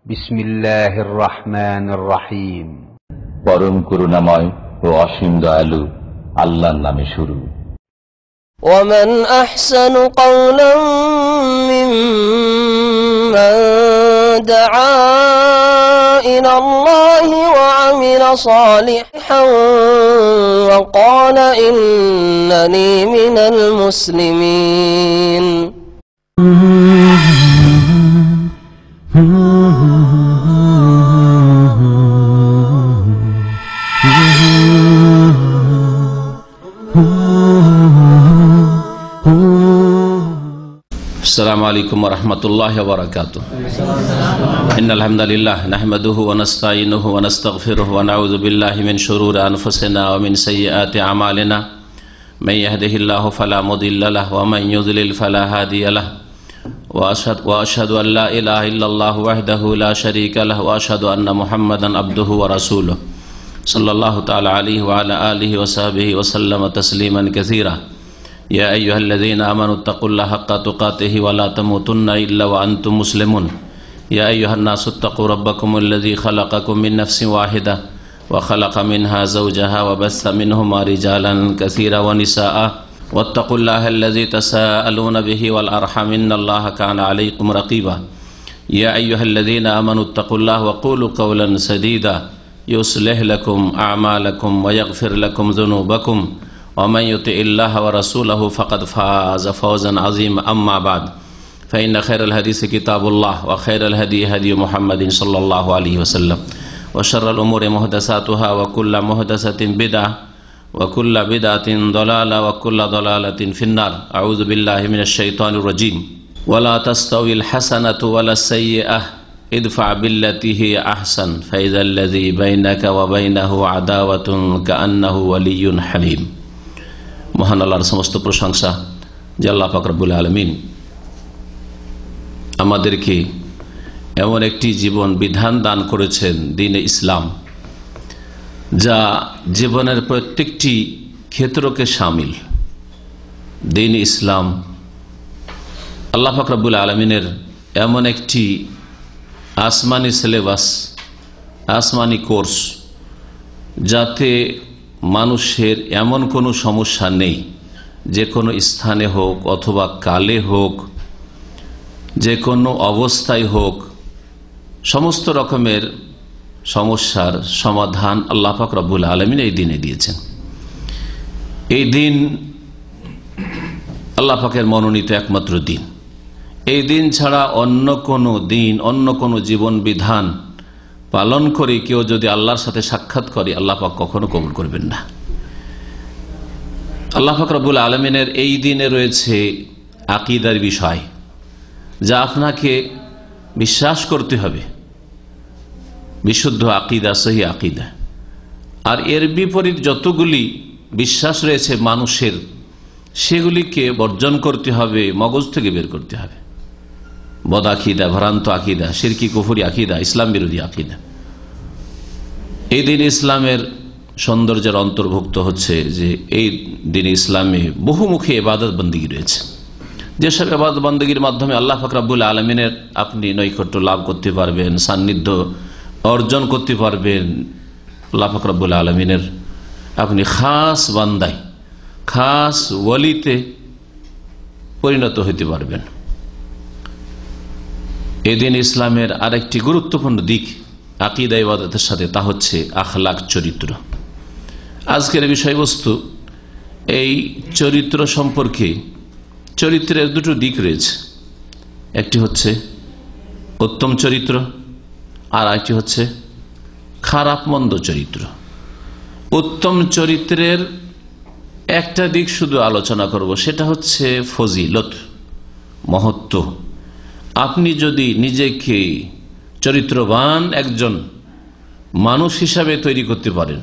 বিসমিল্লাহির রহমানির রহিম। পরম করুণাময় ও অসীম দয়ালু আল্লাহর নামে শুরু। ومن أحسن قولا ممن دعا إلى الله وعمل صالحا وقال إنني من المسلمين السلام عليكم ورحمة الله وبركاته. إن الحمد لله نحمده ونستعينه ونستغفره ونعوذ بالله من شرور أنفسنا ومن سيئات أعمالنا من يهده الله فلا مضل له ومن يضلل فلا هادي له وأشهد أن لا إله إلا الله وحده لا شريك له وأشهد أن محمدا عبده ورسوله صلى الله تعالى عليه وعلى آله وصحبه وسلم تسليما كثيرا. يا أيها الذين آمنوا اتقوا الله حق تقاته ولا تموتن إلا وأنتم مسلمون. يا أيها الناس اتقوا ربكم الذي خلقكم من نفس واحدة وخلق منها زوجها وبث منهما رجالا كثيرا ونساء واتقوا الله الذي تساءلون به والأرحم إن الله كان عليكم رقيبا. يا أيها الذين آمنوا اتقوا الله وقولوا قولا سديدا يصلح لكم أعمالكم ويغفر لكم ذنوبكم ومن يطع الله ورسوله فقد فاز فوزا عظيما. أما بعد فإن خير الحديث كتاب الله وخير الهدي هدي محمد صلى الله عليه وسلم وشر الأمور محدثاتها وكل محدثة بدعة وكل بدعة ضلالة وكل ضلالة في النار. أعوذ بالله من الشيطان الرجيم. ولا تستوي الحسنة ولا السيئة ادفع بالتي هي أحسن فإذا الذي بينك وبينه عداوة كأنه ولي حميم. মহান আল্লাহর সমস্ত প্রশংসা যে আল্লাহ পাক রব্বুল আলামিন আমাদেরকে এমন একটি জীবন বিধান দান করেছেন দ্বীন ইসলাম, যা জীবনের প্রত্যেকটি ক্ষেত্রকে শামিল। দ্বীন ইসলাম আল্লাহ পাক রব্বুল আলামিনের এমন একটি আসমানি সিলেবাস, আসমানি কোর্স, যাতে মানুষের এমন কোনো সমস্যা নেই, যে কোনো স্থানে হোক অথবা কালে হোক, যে কোনো অবস্থায় হোক, সমস্ত রকমের সমস্যার সমাধান আল্লাহ পাক রব্বুল আলামিন এই দিনে দিয়েছেন। এই দিন আল্লাহ পাকের মনোনীত একমাত্র দিন। এই দিন ছাড়া অন্য কোনো দিন, অন্য কোনো জীবন বিধান পালন করে কেউ যদি আল্লাহর সাথে সাক্ষাৎ করে, আল্লাহ পাক কখনো কবুল করবেন না। আল্লাহ পাক রব্বুল আলামিনের এই দিনে রয়েছে আকীদার বিষয়, যা আপনাকে বিশ্বাস করতে হবে, বিশুদ্ধ আকীদা, সহি আকীদা। আর এর বিপরীত যতগুলি বিশ্বাস রয়েছে মানুষের, সেগুলিকে বর্জন করতে হবে, মগজ থেকে বের করতে হবে। বদ আকিদা, ভ্রান্ত আকিদা, শিরকি কুফরি আকিদা, ইসলাম বিরোধী আকিদা। এই দিন ইসলামের সৌন্দর্যের অন্তর্ভুক্ত হচ্ছে যে এই দিন ইসলামে বহুমুখী ইবাদত বন্দেগী রয়েছে, যেসব ইবাদত বন্দেগীর মাধ্যমে আল্লাহ পাক রব্বুল আলামিনের আপনি নৈকট্য লাভ করতে পারবেন, সান্নিধ্য অর্জন করতে পারবেন। আল্লাহ পাক রব্বুল আলামিনের আপনি খাস বান্দায়, খাস ওয়ালিতে পরিণত হইতে পারবেন। এদিন ইসলামের আরেকটি গুরুত্বপূর্ণ দিক আকীদা ইবাদতের সাথে, তা হচ্ছে আখলাক, চরিত্র। আজকের বিষয়বস্তু এই চরিত্র সম্পর্কে। চরিত্রের দুটো দিক রয়েছে, একটি হচ্ছে উত্তম চরিত্র, আর একটি হচ্ছে খারাপ মন্দ চরিত্র। উত্তম চরিত্রের একটা দিক শুধু আলোচনা করব, সেটা হচ্ছে ফজিলত, মহত্ব। আপনি যদি নিজেকে চরিত্রবান একজন মানুষ হিসাবে তৈরি করতে পারেন,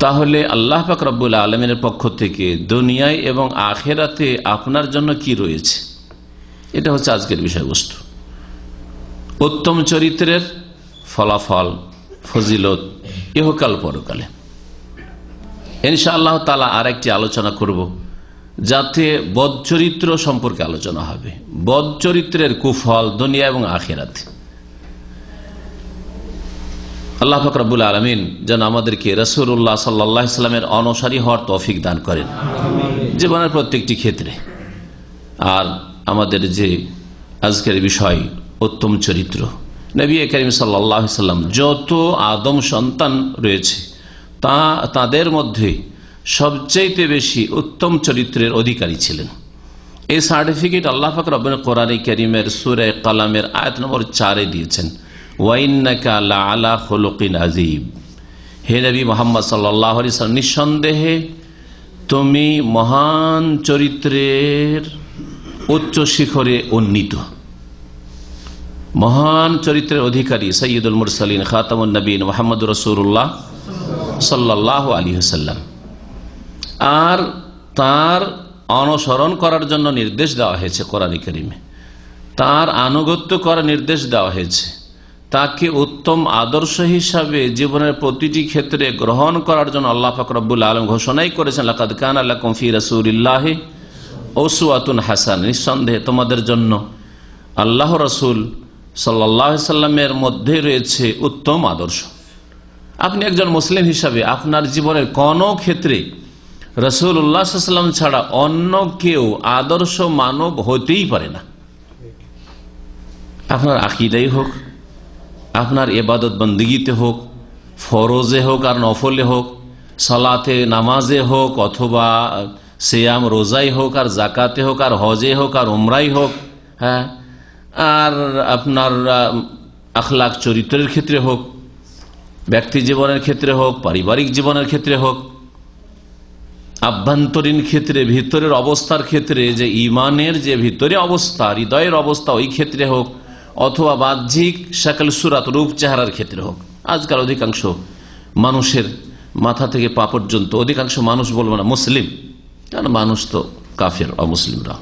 তাহলে আল্লাহ পাক রব্বুল আলামিনের পক্ষ থেকে দুনিয়ায় এবং আখিরাতে আপনার জন্য কি রয়েছে, এটা হচ্ছে আজকের বিষয়বস্তু। উত্তম চরিত্রের ফলাফল, ফজিলত ইহকাল পরকালে। ইনশাআল্লাহ তাআলা আর একটি আলোচনা করব, যাতে বদ চরিত্র সম্পর্কে আলোচনা হবে। বদ চরিত্রের কুফল দুনিয়া এবং আখিরাতে। আল্লাহ পাক রব্বুল আলামিন যেন আমাদেরকে রাসূলুল্লাহ সাল্লাল্লাহু আলাইহি ওয়াসাল্লামের অনুসারী হওয়ার তৌফিক দান করেন জীবনের প্রত্যেকটি ক্ষেত্রে। আর আমাদের যে আজকের বিষয় উত্তম চরিত্র, নবী করিম সাল্লাল্লাহু আলাইহি ওয়াসাল্লাম যত আদম সন্তান রয়েছে তাদের মধ্যে সবচেয়ে বেশি উত্তম চরিত্রের অধিকারী ছিলেন। এই সার্টিফিকেট আল্লাহ পাক রব্বুল কোরআন কারীমের সূরা কালামের আয়াত নম্বর 4-এ দিয়েছেন, ওয়াইন্নাকা লাআলা খুলুকিন আযীম। হে নবী মুহাম্মদ সাল্লাল্লাহু আলাইহি ওয়াসাল্লাম, নিঃসন্দেহে তুমি মহান চরিত্রের উচ্চ শিখরে উন্নীত, মহান চরিত্রের অধিকারী সাইয়্যিদুল মুরসালিন খাতামুন নবীন মুহাম্মদুর রাসূলুল্লাহ সাল্লাল্লাহু আলাইহি ওয়াসাল্লাম। আর তার অনুসরণ করার জন্য নির্দেশ দেওয়া হয়েছে কোরআন কারীমে, তার আনুগত্য করার নির্দেশ দেওয়া হয়েছে, তাকে উত্তম আদর্শ হিসাবে জীবনের প্রতিটি ক্ষেত্রে গ্রহণ করার জন্য আল্লাহ পাক রব্বুল আলামিন ঘোষণাই করেছেন, লাকাদ কানা লাকুম ফি রাসূলিল্লাহি উসওয়াতুন হাসানাহ। নিঃসন্দেহে তোমাদের জন্য আল্লাহ রাসূল সাল্লাল্লাহু আলাইহি ওয়াসাল্লামের মধ্যে রয়েছে উত্তম আদর্শ। আপনি একজন মুসলিম হিসাবে আপনার জীবনের কোনো ক্ষেত্রে রাসূলুল্লাহ সাল্লাল্লাহু আলাইহি ওয়াসাল্লাম ছাড়া অন্য কেউ আদর্শ মানব হতেই পারে না। আপনার আকীদাই হোক, আপনার ইবাদত বন্দেগীতে হোক, ফরজে হোক আর নফলে হোক, সালাতে নামাজে হোক, অথবা সিয়াম রোজাই হোক আর জাকাতে হোক আর হজে হোক আর উমরাই হোক, হ্যাঁ, আর আপনার আখলাক চরিত্রের ক্ষেত্রে হোক, ব্যক্তি জীবনের ক্ষেত্রে হোক, পারিবারিক জীবনের ক্ষেত্রে হোক, আভ্যন্তরীণ ক্ষেত্রে ভিতরের অবস্থার ক্ষেত্রে যে ইমানের যে ভিতরে অবস্থা, হৃদয়ের অবস্থা, ওই ক্ষেত্রে হোক, অথবা বাহ্যিক শাকল সুরাত রূপ চেহারার ক্ষেত্রে হোক। আজকাল অধিকাংশ মানুষের মাথা থেকে পা পর্যন্ত, অধিকাংশ মানুষ বলবো না মুসলিম, কারণ মানুষ তো কাফের অমুসলিমরা,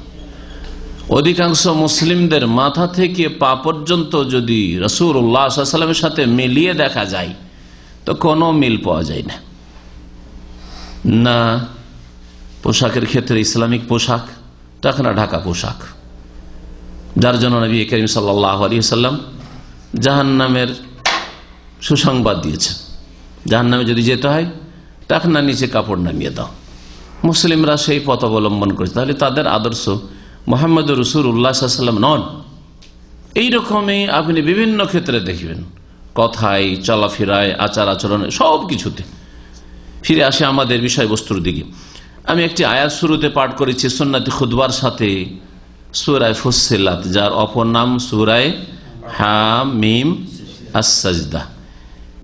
অধিকাংশ মুসলিমদের মাথা থেকে পা পর্যন্ত যদি রাসূলুল্লাহ সাল্লাল্লাহু আলাইহি ওয়াসাল্লামের সাথে মিলিয়ে দেখা যায় তো কোনো মিল পাওয়া যায় না। না পোশাকের ক্ষেত্রে ইসলামিক পোশাক, টাকনা ঢাকা পোশাক, যার জন্য নবী করিম সাল্লাল্লাহু আলাইহি ওয়াসাল্লাম জাহান্নামের সুসংবাদ দিয়েছেন, জাহান্নামে যদি যেতে হয় টাকনা নিচে কাপড় নামিয়ে দাও। মুসলিমরা সেই পথ অবলম্বন করেছে, তাহলে তাদের আদর্শ মুহাম্মদুর রাসূলুল্লাহ সাল্লাল্লাহু আলাইহি ওয়াসাল্লাম নন। এইরকমই আপনি বিভিন্ন ক্ষেত্রে দেখবেন, কথায়, চলাফেরায়, আচার আচরণে, সব কিছুতে। ফিরে আসে আমাদের বিষয়বস্তুর দিকে। আমি একটি আয়াত শুরুতে পাঠ করেছি সুন্নতি খুতবার সাথে, সূরা ফুসসিলাত, যার অপর নাম সূরা হামিম আস-সাজদা।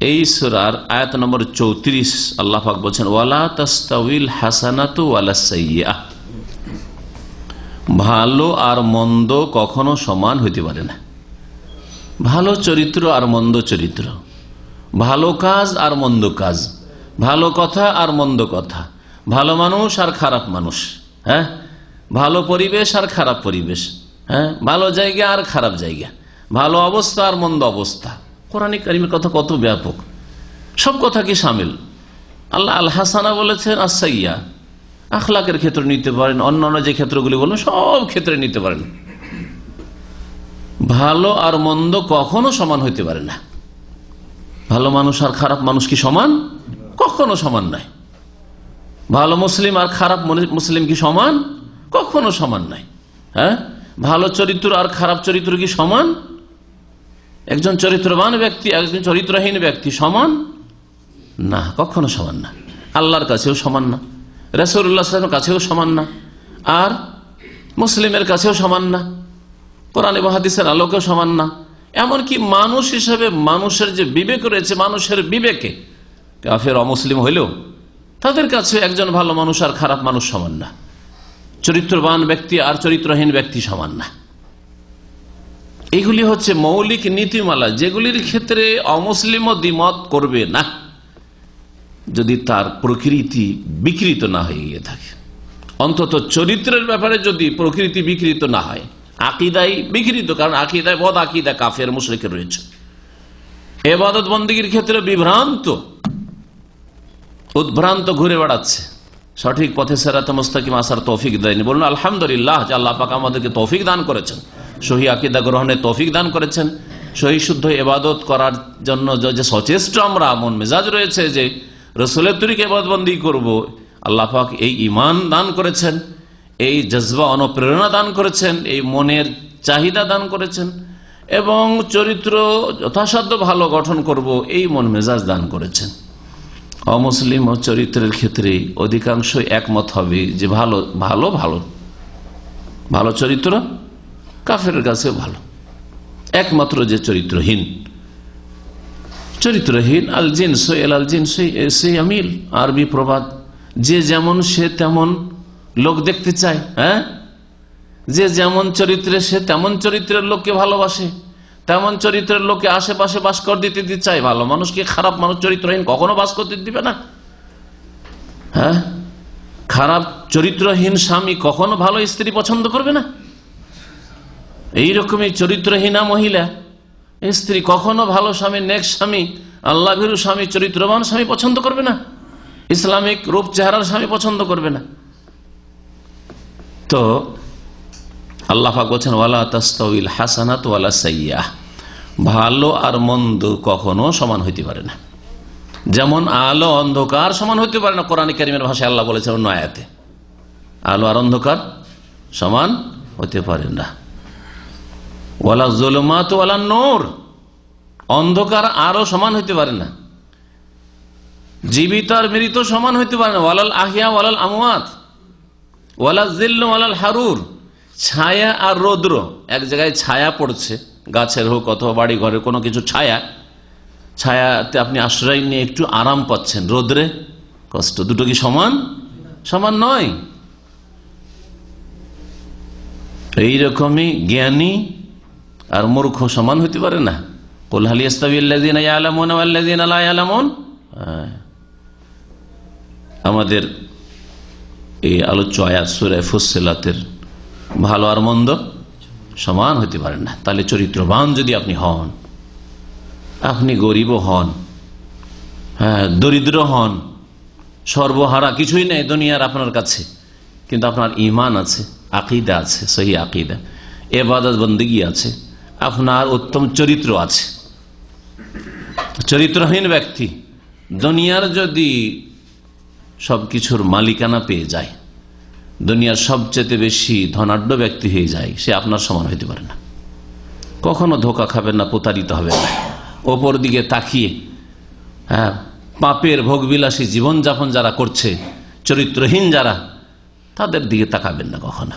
এই সূরার আয়াত নম্বর 34 আল্লাহ পাক বলেন, ওয়ালা তাস্তাউইল হাসানাতু ওয়ালাস সাইয়্যাহ। ভালো আর মন্দ কখনো সমান হইতে পারে না। ভালো চরিত্র আর মন্দ চরিত্র, ভালো কাজ আর মন্দ কাজ, ভালো কথা আর মন্দ কথা, ভালো মানুষ আর খারাপ মানুষ, হ্যাঁ, ভালো পরিবেশ আর খারাপ পরিবেশ, হ্যাঁ, ভালো জায়গা আর খারাপ জায়গা, ভালো অবস্থা আর মন্দ অবস্থা। কোরআন কারীমের কথা কত ব্যাপক, সব কথা কি শামিল। আল্লাহ আল হাসানা বলেছেন, আস-সাইয়্যা আখলাকের ক্ষেত্রে নিতে পারেন, অন্যান্য যে ক্ষেত্রগুলি বললেন সব ক্ষেত্রে নিতে পারেন। ভালো আর মন্দ কখনো সমান হইতে পারে না। ভালো মানুষ আর খারাপ মানুষ কি সমান? কখনো সমান নয়। ভালো মুসলিম আর খারাপ মুসলিম কি সমান? কখনো সমান নয়। হ্যাঁ, ভালো চরিত্র আর খারাপ চরিত্র কি সমান? একজন চরিত্রবান ব্যক্তি একজন চরিত্রহীন ব্যক্তি সমান না, কখনো সমান না। আল্লাহর কাছেও সমান না, রাসূলুল্লাহ সাল্লাল্লাহু আলাইহি ওয়াসাল্লামের কাছেও সমান না, আর মুসলিমের কাছেও সমান না, কোরআন এবং হাদিসের আলোকেও সমান না। এমনকি মানুষ হিসেবে মানুষের যে বিবেক রয়েছে, মানুষের বিবেকে কাফের অমুসলিম হইলেও তাদের কাছে একজন ভালো মানুষ আর খারাপ মানুষ সমান না, চরিত্রবান ব্যক্তি আর চরিত্রহীন ব্যক্তি সমান না। এগুলি হচ্ছে মৌলিক নীতিমালা, যেগুলির ক্ষেত্রে অমুসলিমও দ্বিমত করবে না যদি তার প্রকৃতি বিকৃত না হয়ে গিয়ে থাকে। অন্তত চরিত্রের ব্যাপারে যদি প্রকৃতি বিকৃত না হয়, আকীদাই বিকৃত, কারণ আকীদায় বদ আকীদা কাফের মুশরিকের রয়েছে, ইবাদত বন্দেগীর ক্ষেত্রে বিভ্রান্ত উদ্ভ্রান্ত ঘুরে বেড়াচ্ছে, সঠিক পথে সিরাতে মুস্তাকিম আসার তৌফিক দেয়নি। বলুন আলহামদুলিল্লাহ যে আল্লাহ পাক আমাদেরকে তৌফিক দান করেছেন, সহি আকীদা গ্রহণের তৌফিক দান করেছেন, সহি শুদ্ধ ইবাদত করার জন্য যে সচেষ্ট আমরা মন মেজাজ রয়েছে যে রসুলের তরিকা ইবাদতবন্দি করব, আল্লাহ পাক এই ঈমান দান করেছেন, এই জজবা অনুপ্রেরণা দান করেছেন, এই মনের চাহিদা দান করেছেন এবং চরিত্র যথাসাধ্য ভালো গঠন করব এই মন মেজাজ দান করেছেন। অমুসলিম ও চরিত্রের ক্ষেত্রে অধিকাংশ একমত হবে যে ভালো ভালো ভালো ভালো চরিত্র কাফেরের কাছে ভালো। একমাত্র যে চরিত্রহীন আল জিনস এল আল জিনস আমিল, আরবি প্রবাদ, যে যেমন সে তেমন লোক দেখতে চায়। হ্যাঁ, যে যেমন চরিত্রে সে তেমন চরিত্রের লোককে ভালোবাসে, তেমন চরিত্রের লোককে আশেপাশে বাস করে দিতে চায়। ভালো মানুষকে খারাপ মানুষ চরিত্রহীন কখনো বাস করতে দিবে না। হ্যাঁ, খারাপ চরিত্রহীন স্বামী কখনো ভালো স্ত্রী পছন্দ করবে না। এইরকমই চরিত্রহীনা মহিলা স্ত্রী কখনো ভালো স্বামী, নেক স্বামী, আল্লাহ ভীরু স্বামী, চরিত্রবান স্বামী পছন্দ করবে না। ইসলামিক রূপ চেহারার স্বামী পছন্দ করবে না। তো আল্লাহ পাক বলেন ওয়ালা তাস্তাউইল হাসানাত ওয়ালা সাইয়্যাহ, ভালো আর মন্দ কখনো সমান হইতে পারে না। যেমন আলো অন্ধকার সমান হইতে পারে না, কোরআন কারীমের ভাষায় আল্লাহ বলেছেন অন্য আয়াতে, আলো আর অন্ধকার সমান হতে পারে না। ওয়ালা যুলুমাত ওয়ালা নূর, অন্ধকার আরো সমান হইতে পারে না, জীবিত আর মৃত সমান হইতে পারে না। ওয়ালাল আহিয়া ওয়ালাল আমওয়াত ওয়ালা জিল্ল ওয়ালাল হারুর, ছায়া আর রৌদ্র, এক জায়গায় ছায়া পড়ছে, গাছের হোক অথবা বাড়ি ঘরের কোনো কিছু ছায়াতে আপনি আশ্রয় নিয়ে একটু আরাম পাচ্ছেন, রোদ্রে কষ্ট, দুটো কি সমান? সমান নয়। এইরকমই জ্ঞানী আর মূর্খ সমান হইতে পারে না। কুল হাল ইয়াস্তাবিল্লাযীনা ইয়ালামুনা ওয়াল্লাযীনা লা ইয়ালামুন। আমাদের এই আলোচ্য আয়াত সূরা ফুসসিলাতের ভালো আর মন্দ সমান হইতে পারে না। তাহলে চরিত্রবান যদি আপনি হন, আপনি গরিব হন, হ্যাঁ দরিদ্র হন, সর্বহারা কিছুই নেই দুনিয়ার আপনার কাছে, কিন্তু আপনার ঈমান আছে, আকীদা আছে, সহি আকীদা, ইবাদত বন্দেগী আছে, আপনার উত্তম চরিত্র আছে। চরিত্রহীন ব্যক্তি দুনিয়ার যদি সবকিছুর মালিকানা পেয়ে যায়, দুনিয়ার সবচেয়ে বেশি ধনাঢ্য ব্যক্তি হয়ে যায়, সে আপনার সমান হইতে পারে না। কখনো ধোঁকা খাবেন না, প্রতারিত হবেন না। ওপর দিকে তাকিয়ে হ্যাঁ পাপের ভোগবিলাসী জীবনযাপন যারা করছে, চরিত্রহীন যারা, তাদের দিকে তাকাবেন না কখনো।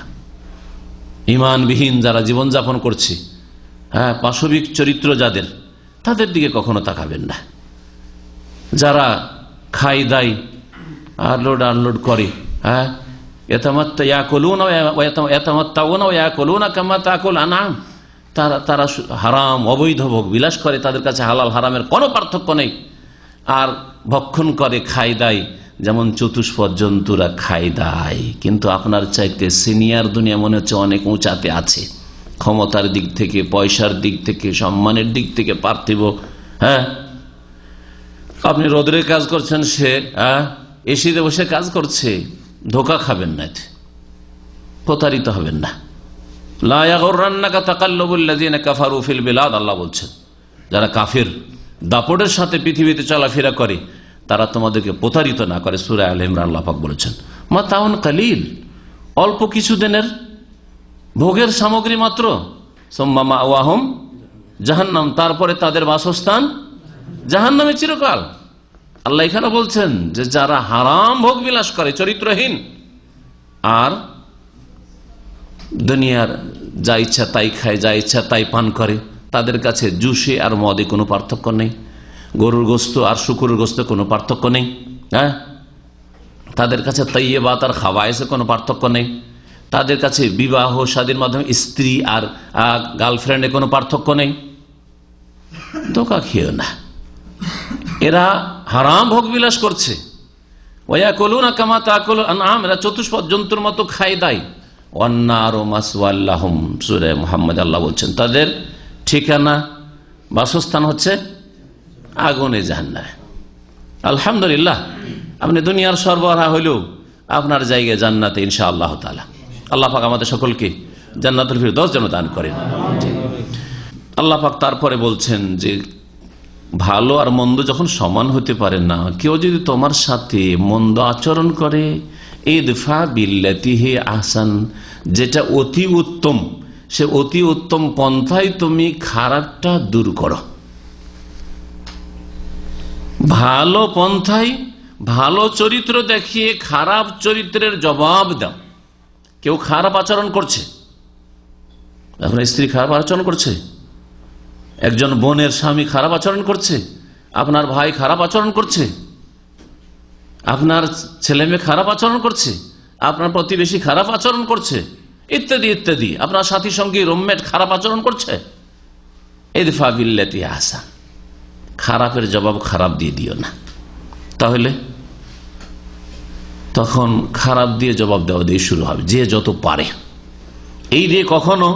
ঈমানবিহীন যারা জীবনযাপন করছে, হ্যাঁ পাশবিক চরিত্র যাদের, তাদের দিকে কখনো তাকাবেন না। যারা খাই দায় আর লোড আনলোড করে, হ্যাঁ তারা হারাম অবৈধ ভোগ বিলাস করে, তাদের কাছে হালাল হারামের কোনো পার্থক্য নেই। আর ভক্ষণ করে, খাই দায় যেমন চতুষ্পদ জন্তুরা খাই দায়, কিন্তু আপনার চাইতে সিনিয়র দুনিয়া মনে হচ্ছে অনেক উঁচাতে আছে, ক্ষমতার দিক থেকে, পয়সার দিক থেকে, সম্মানের দিক থেকে পার্থিব। হ্যাঁ আপনি রোদ্রে কাজ করছেন, সে এসিতে বসে কাজ করছে, ধোকা খাবেন না, প্রতারিত হবেন না। লা ইয়াগুররান্নাকা তাকাল্লুবুল্লাযীনা কাফারু ফিল বিলাদ, আল্লাহ বলছেন যারা কাফির দাপটের সাথে পৃথিবীতে চলাফেরা করে তারা তোমাদেরকে প্রতারিত না করে। সূরা আলে ইমরান আল্লাহ পাক বলেছেন মাতাউন কালিল, অল্প কিছুদিনের ভোগের সামগ্রী মাত্র, সুম্মা মাওয়াহুম জাহান্নাম, তারপরে তাদের বাসস্থান জাহান্নামে চিরকাল। আল্লাহ এখানে বলছেন যে যারা হারাম ভোগ বিলাস করে, চরিত্রহীন, আর দুনিয়ার যা ইচ্ছা তাই খায়, যা ইচ্ছা তাই পান করে, তাদের কাছে জুসে আর মদে কোনো পার্থক্য নেই, গরুর গোস্ত আর শুকুরের গোস্ত কোনো পার্থক্য নেই। হ্যাঁ তাদের কাছে তাইয়্যিবাত আর খাবায়েসে কোনো পার্থক্য নেই, তাদের কাছে বিবাহ শাদীর মাধ্যমে স্ত্রী আর গার্লফ্রেন্ডে কোনো পার্থক্য নেই। ধোঁকা খেও না, এরা হারাম ভোগ বিলাস করছে। ওয়ায়াকুলুনা কামা তাকুলুল আনআম, এরা চতুষ্পদ জন্তুর মতো খায় দায়। ওয়ান্নারু মাসওয়াল্লাহুম, সূরা মুহাম্মদ আল্লাহ বলছেন তাদের ঠিকানা, বাসস্থান হচ্ছে আগুনে জাহান্নামে। আলহামদুলিল্লাহ, আপনি দুনিয়ার সরবরাহ হইলেও আপনার জায়গায় জান্নাতে ইনশাআল্লাহ তাআলা। আল্লাহ পাক আমাদের সকলকে জান্নাতুল ফিরদৌস যেন দান করেন। আল্লাহ পাক তারপরে বলছেন যে ভালো আর মন্দ যখন সমান হতে পারে না, কেউ যদি তোমার সাথে মন্দ আচরণ করে, ইদফা বিল্লাতি হি আহসান, যেটা অতি উত্তম, সে অতি উত্তম পন্থায় তুমি খারাপটা দূর করো। ভালো পন্থায় ভালো চরিত্র দেখিয়ে খারাপ চরিত্রের জবাব দাও। কেউ খারাপ আচরণ করছে, আপনার স্ত্রী খারাপ আচরণ করছে, একজন বোনের স্বামী খারাপ আচরণ করছে, আপনার ভাই খারাপ আচরণ করছে, আপনার ছেলে মেয়ে খারাপ আচরণ করছে, আপনার প্রতিবেশী খারাপ আচরণ করছে, ইত্যাদি ইত্যাদি, আপনার সাথী সঙ্গী রুমমেট খারাপ আচরণ করছে, ইদফা বিল্লাতি আহসান, খারাপের জবাব খারাপ দিয়ে দিও না। তাহলে তখন খারাপ দিয়ে জবাব দেওয়া দিয়ে শুরু হবে, যে যত পারে। এই দিয়ে কখনো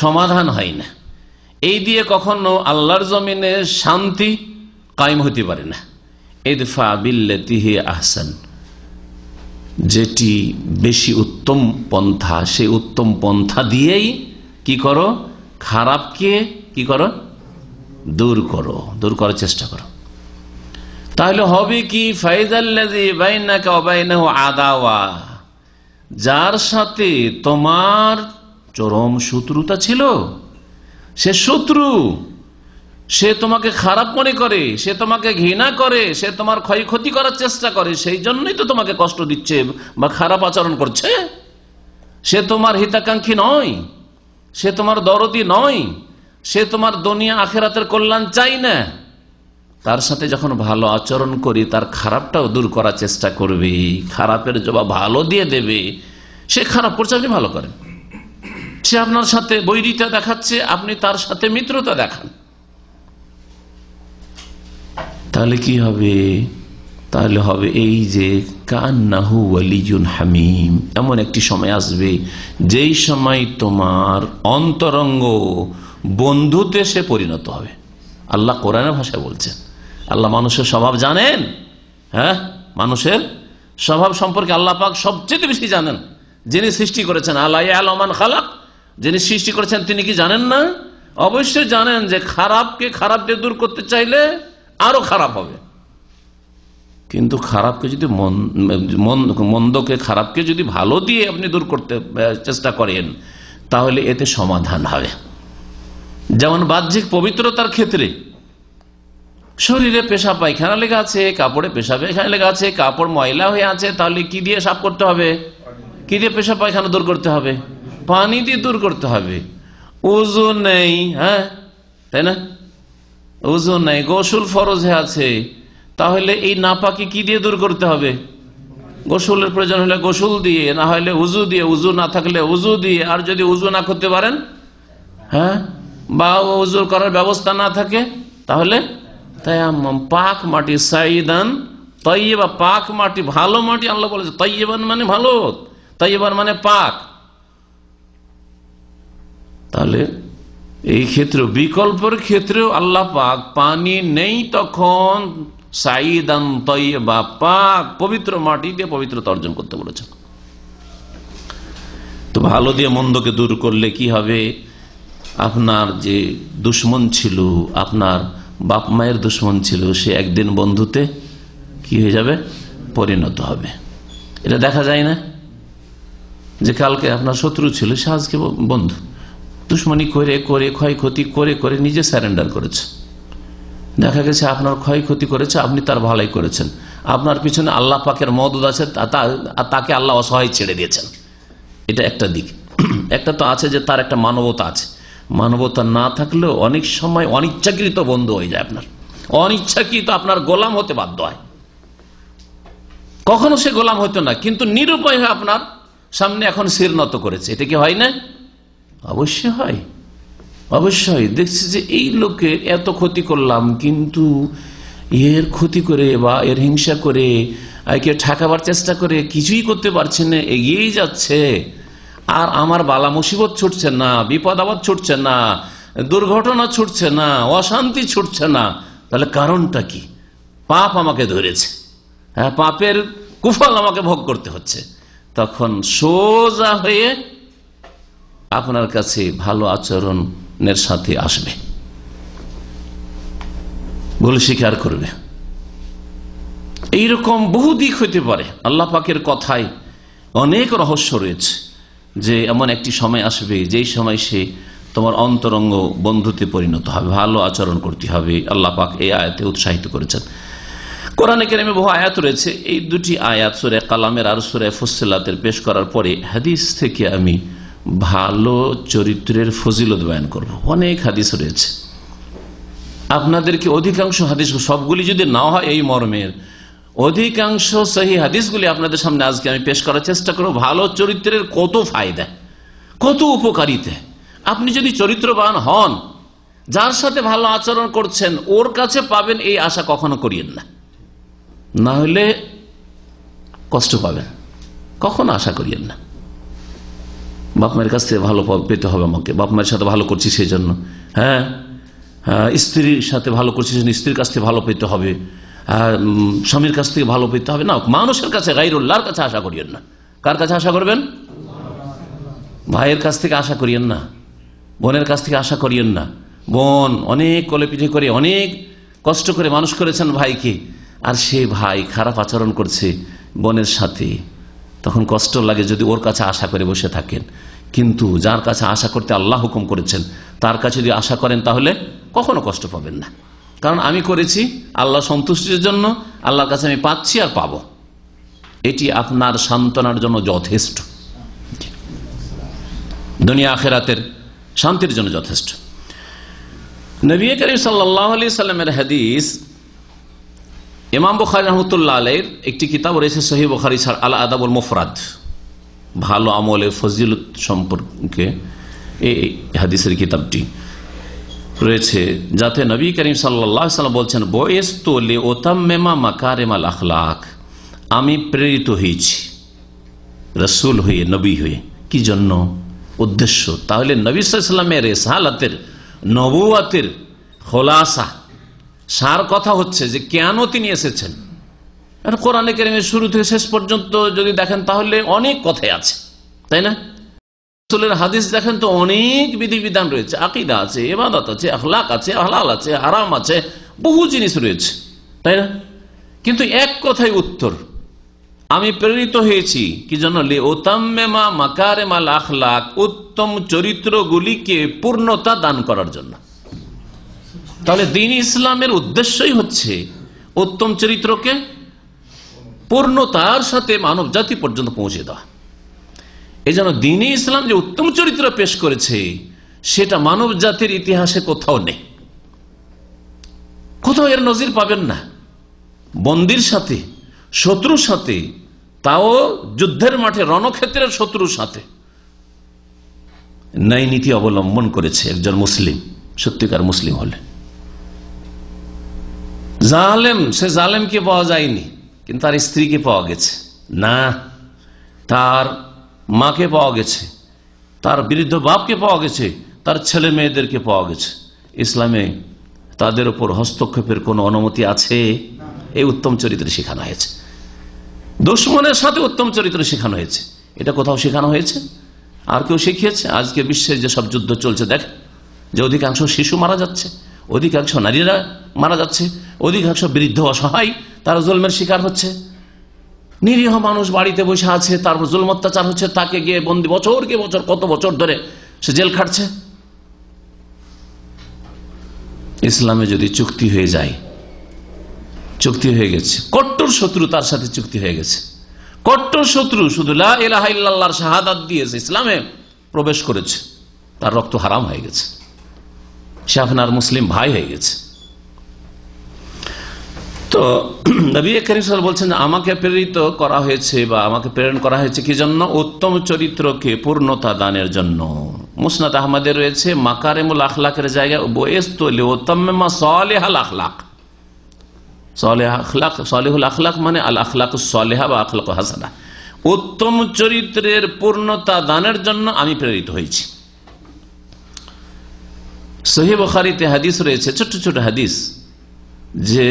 সমাধান হয় না, এই দিয়ে কখনো আল্লাহর জমিনে শান্তি কায়েম হতে পারে না। ইদফা বিল্লাতি হি আহসান, যেটি বেশি উত্তম পন্থা, সেই উত্তম পন্থা দিয়েই কি করো, খারাপকে কি করো, দূর করো, দূর করার চেষ্টা করো। তাহলে হবে কি, ফাইজাল্লাযী বাইনাকা ওয়া বাইনাহু আদাওয়া, যার সাথে তোমার চরম শত্রুতা ছিল, সে শত্রু, সে তোমাকে খারাপ মনে করে, সে তোমাকে ঘৃণা করে, সে তোমার ক্ষয়ক্ষতি করার চেষ্টা করে, সেই জন্যই তো তোমাকে কষ্ট দিচ্ছে বা খারাপ আচরণ করছে। সে তোমার হিতাকাঙ্ক্ষী নয়, সে তোমার দরদি নয়, সে তোমার দুনিয়া আখিরাতের কল্যাণ চাই না। তার সাথে যখন ভালো আচরণ করি, তার খারাপটাও দূর করার চেষ্টা করবে, খারাপের জবাব ভালো দিয়ে দেবে। সে খারাপ করছে, আপনি ভালো করেন। সে আপনার সাথে বৈরিতা দেখাচ্ছে, আপনি তার সাথে মিত্রতা দেখান। তাহলে কি হবে, তাহলে হবে এই যে কান্নাহু ওয়ালিয়ুন হামিম, এমন একটি সময় আসবে যেই সময় তোমার অন্তরঙ্গ বন্ধুতে সে পরিণত হবে। আল্লাহ কোরআনের ভাষায় বলছেন। আল্লাহ মানুষের স্বভাব জানেন, হ্যাঁ, মানুষের স্বভাব সম্পর্কে আল্লাহ পাক সবচেয়ে বেশি জানেন। যিনি সৃষ্টি করেছেন, আলা ইয়ালামু মান খালাক, যিনি সৃষ্টি করেছেন তিনি কি জানেন না? অবশ্যই জানেন যে খারাপকে খারাপ দিয়ে দূর করতে চাইলে আরো খারাপ হবে। কিন্তু খারাপকে যদি মন্দকে খারাপকে যদি ভালো দিয়ে আপনি দূর করতে চেষ্টা করেন, তাহলে এতে সমাধান হবে। যেমন বাহ্যিক পবিত্রতার ক্ষেত্রে, শরীরে পেশাব পায়খানা লেগে আছে, কাপড়ে পেশাব পায়খানা লেগে আছে, কাপড় ময়লা হয়ে আছে, তাহলে কি দিয়ে সাফ করতে হবে? কি দিয়ে পেশাব পায়খানা দূর করতে হবে? পানি দিয়ে দূর করতে হবে। ওযু নেই, হ্যাঁ, তাই না? ওযু নেই, গোসল ফরজ হয়ে আছে, তাহলে এই নাপাকি কি দিয়ে দূর করতে হবে? গোসলের প্রয়োজন হলে গোসল দিয়ে, না হলে উযু দিয়ে, উযু না থাকলে উযু দিয়ে, আর যদি উযু না করতে পারেন, হ্যাঁ, বা উযু করার ব্যবস্থা না থাকে, তাহলে তায়াম্মুম, পাক মাটি, সাইদান তাইয়্যিবা, পাক মাটি, ভালো মাটি। আল্লাহ বলেছে তাইয়্যিবান মানে ভালো, তাইয়্যিবান মানে পাক। তাহলে এই ক্ষেত্রে, বিকল্পের ক্ষেত্রেও আল্লাহ পাক পানি নেই তখন সাইদান তাইয়্যিবা, পাক পবিত্র মাটি দিয়ে পবিত্রতা অর্জন করতে বলেছেন। তো ভালো দিয়ে মন্দকে দূর করলে কি হবে? আপনার যে দুশ্মন ছিল, আপনার বাপ মায়ের দুশ্মন ছিল, সে একদিন বন্ধুতে কি হয়ে যাবে? পরিণত হবে। এটা দেখা যায় না যে কালকে আপনার শত্রু ছিল, সে আজকে বন্ধু। দুশ্মনী করে করে, ক্ষয়ক্ষতি করে করে নিজে স্যারেন্ডার করেছে। দেখা গেছে আপনার ক্ষয়ক্ষতি করেছে, আপনি তার ভালাই করেছেন। আপনার পিছনে আল্লাহ পাকের মদদ আছে, তাকে আল্লাহ অসহায় ছেড়ে দিয়েছেন। এটা একটা দিক। একটা তো আছে যে তার একটা মানবতা আছে। মানবতা না থাকলেও অনেক সময় অনিচ্ছাকৃত বন্ধু হয়ে যায় আপনার, অনিচ্ছাকৃত আপনার গোলাম হতে বাধ্য হয়। কখনো সে গোলাম হতো না, কিন্তু নিরুপায় হয়ে আপনার সামনে এখন শির নত করেছে। এটা কি হয় না? অবশ্যই হয়, অবশ্যই। দেখছি যে এই লোকের এত ক্ষতি করলাম, কিন্তু এর ক্ষতি করে বা এর হিংসা করে, একে ঠেকাবার চেষ্টা করে কিছুই করতে পারছে না, এগিয়েই যাচ্ছে। আর আমার বালা মুসিবত ছুটছে না, বিপদ আপদ ছুটছে না, দুর্ঘটনা ছুটছে না, অশান্তি ছুটছে না। তাহলে কারণটা কি? পাপ আমাকে ধরেছে, হ্যাঁ, পাপের কুফল আমাকে ভোগ করতে হচ্ছে। তখন সোজা হয়ে আপনার কাছে ভালো আচরণের সাথে আসবে। ভুল স্বীকার করবে। এইরকম বহু দিক হইতে পারে। আল্লাহ পাকের কথায় অনেক রহস্য রয়েছে যে এমন একটি সময় আসবে যেই সময় সে তোমার অন্তরঙ্গ বন্ধুতে পরিণত হবে, ভালো আচরণ করতে হবে। আল্লাহ পাক এই আয়াতে উৎসাহিত করেছেন। কোরআনে কারিমে বহু আয়াত রয়েছে। এই দুটি আয়াত সূরা কালামের আর সূরা ফুসসিলাতের পেশ করার পরে হাদিস থেকে আমি ভালো চরিত্রের ফজিলত বয়ান করব। অনেক হাদিস রয়েছে, আপনাদেরকে অধিকাংশ হাদিস, সবগুলি যদি না হয় এই মর্মের, অধিকাংশ সহিহ হাদিসগুলি আপনাদের সামনে আজকে আমি পেশ করার চেষ্টা করব। ভালো চরিত্রের কত ফায়দা, কত উপকারিতা। আপনি যদি চরিত্রবান হন, যার সাথে ভালো আচরণ করছেন ওর কাছে পাবেন, এই আশা কখনো করিয়েন না, না হলে কষ্ট পাবেন, কখনো আশা করিয়েন না। বাপ মায়ের কাছ থেকে ভালো পেতে হবে আমাকে, বাপ মায়ের সাথে ভালো করছি সেই জন্য, হ্যাঁ স্ত্রীর সাথে ভালো করছি স্ত্রীর কাছ থেকে ভালো পেতে হবে, স্বামীর কাছ থেকে ভালো পেতে হবে, না মানুষের কাছে, গায়রুল্লাহর কাছে আশা করিয়েন না। কার কাছে আশা করবেন? ভাইয়ের কাছ থেকে আশা করিয়েন না, বোনের কাছ থেকে আশা করিয়েন না। বোন অনেক কোলেপিঠে করে অনেক কষ্ট করে মানুষ করেছেন ভাইকে, আর সে ভাই খারাপ আচরণ করছে বোনের সাথে, তখন কষ্ট লাগে যদি ওর কাছে আশা করে বসে থাকেন। কিন্তু যার কাছে আশা করতে আল্লাহ হুকুম করেছেন তার কাছে যদি আশা করেন তাহলে কখনো কষ্ট পাবেন না, কারণ আমি করেছি আল্লাহ সন্তুষ্টির জন্য, আল্লাহর কাছে আমি পাচ্ছি আর পাবো, এটি আপনার সান্ত্বনার জন্য যথেষ্ট, দুনিয়া আখিরাতের শান্তির জন্য যথেষ্ট। নবী করিম সাল্লাল্লাহু আলাইহি সাল্লামের হাদিস, ইমাম বুখারী রাহমাতুল্লাহ আলাইহির একটি কিতাব রয়েছে সহিহ বুখারী আল আদাবুল মুফরাদ, ভালো আমলের ফজিলত সম্পর্কে এই হাদিসের কিতাবটি রয়েছে, যাতে নবী করিম সাল্লাল্লাহু আলাইহি সাল্লাম বলছেন, বুইসতু লিউতাম্মিমা মাকারিমাল আখলাক, আমি প্রেরিত হয়েছি রাসূল হয়ে, নবী হয়ে। কি জন্য? উদ্দেশ্য। তাহলে নবী সাল্লাল্লাহু আলাইহি সাল্লামের রিসালাতের, নবুয়াতের খোলাসা, সার কথা হচ্ছে যে কেন তিনি এসেছেন। কোরআনে কারিমের শুরু থেকে শেষ পর্যন্ত যদি দেখেন তাহলে অনেক কথাই আছে, তাই না? রাসূলের হাদিস দেখেন তো অনেক বিধিবিধান রয়েছে, আকীদা আছে, ইবাদত আছে, আখলাক আছে, হালাল আছে, হারাম আছে, বহু জিনিস রয়েছে, তাই না? কিন্তু এক কথাই উত্তর, আমি প্রেরিত হয়েছি কি জন্য? লিউতাম্মিমা মাকারিমাল আখলাক, উত্তম চরিত্রগুলিকে পূর্ণতা দান করার জন্য। তাহলে দ্বীন ইসলামের উদ্দেশ্যই হচ্ছে উত্তম চরিত্রকে পূর্ণতার সাথে মানব জাতি পর্যন্ত পৌঁছে দেওয়া। এই জন্য দ্বীন ইসলাম যে উত্তম চরিত্র পেশ করেছে সেটা মানব জাতির ইতিহাসে কোথাও নেই, কোথাও এর নজির পাবেন না। বন্দির সাথে, শত্রুর সাথে, তাও যুদ্ধের মাঠে, রণক্ষেত্রের শত্রুর সাথে ন্যায় নীতি অবলম্বন করেছে একজন মুসলিম, সত্যিকার মুসলিম হলে। জালেম, সে জালেমকে পাওয়া যায়নি কিন্তু তার স্ত্রীকে পাওয়া গেছে, না তার মাকে পাওয়া গেছে, তার বৃদ্ধ বাপকে পাওয়া গেছে, তার ছেলে মেয়েদেরকে পাওয়া গেছে। ইসলামে তাদের উপর হস্তক্ষেপের কোনো অনুমতি আছে? এই উত্তম চরিত্র শেখানো হয়েছে। দুশমনের সাথে উত্তম চরিত্র শেখানো হয়েছে, এটা কোথাও শেখানো হয়েছে? আর কেউ শিখিয়েছে? আজকে বিশ্বের যেসব যুদ্ধ চলছে দেখ, যে অধিকাংশ শিশু মারা যাচ্ছে, অধিকাংশ নারীরা মারা যাচ্ছে, অধিকাংশ বৃদ্ধ অসহায় তারা জুলমের শিকার হচ্ছে। নিরীহ মানুষ বাড়িতে বসে আছে, তারপর জুলম অত্যাচার হচ্ছে, তাকে গিয়ে বন্দি, বছর কে বছর, কত বছর ধরে সে জেল খাটছে। ইসলামে যদি চুক্তি হয়ে যায়, চুক্তি হয়ে গেছে, কট্টর শত্রু তার সাথে চুক্তি হয়ে গেছে, কট্টর শত্রু শুধু লা ইলাহা ইল্লাল্লাহর শাহাদাত দিয়েছে, ইসলামে প্রবেশ করেছে, তার রক্ত হারাম হয়ে গেছে, সে আপনার মুসলিম ভাই হয়ে গেছে। তো নবী করিম সাল্লাল্লাহু আলাইহি ওয়াসাল্লাম বলছেন, আমাকে প্রেরিত করা হয়েছে বা আমাকে প্রেরণ করা হয়েছে কি জন্য? উত্তম চরিত্রকে পূর্ণতা দানের জন্য। মুসনাদ আহমদে রয়েছে মাকারিমুল আখলাকের জায়গায় বুইসতু লিউতাম্মিমা সালিহাল আখলাক। সালিহুল আখলাক মানে আল আখলাকুস সালিহা বা আখলাকুস হাসানা, উত্তম চরিত্রের পূর্ণতা দানের জন্য আমি প্রেরিত হয়েছি। সহিহ বুখারীতে হাদিস রয়েছে, ছোট ছোট হাদিস, যে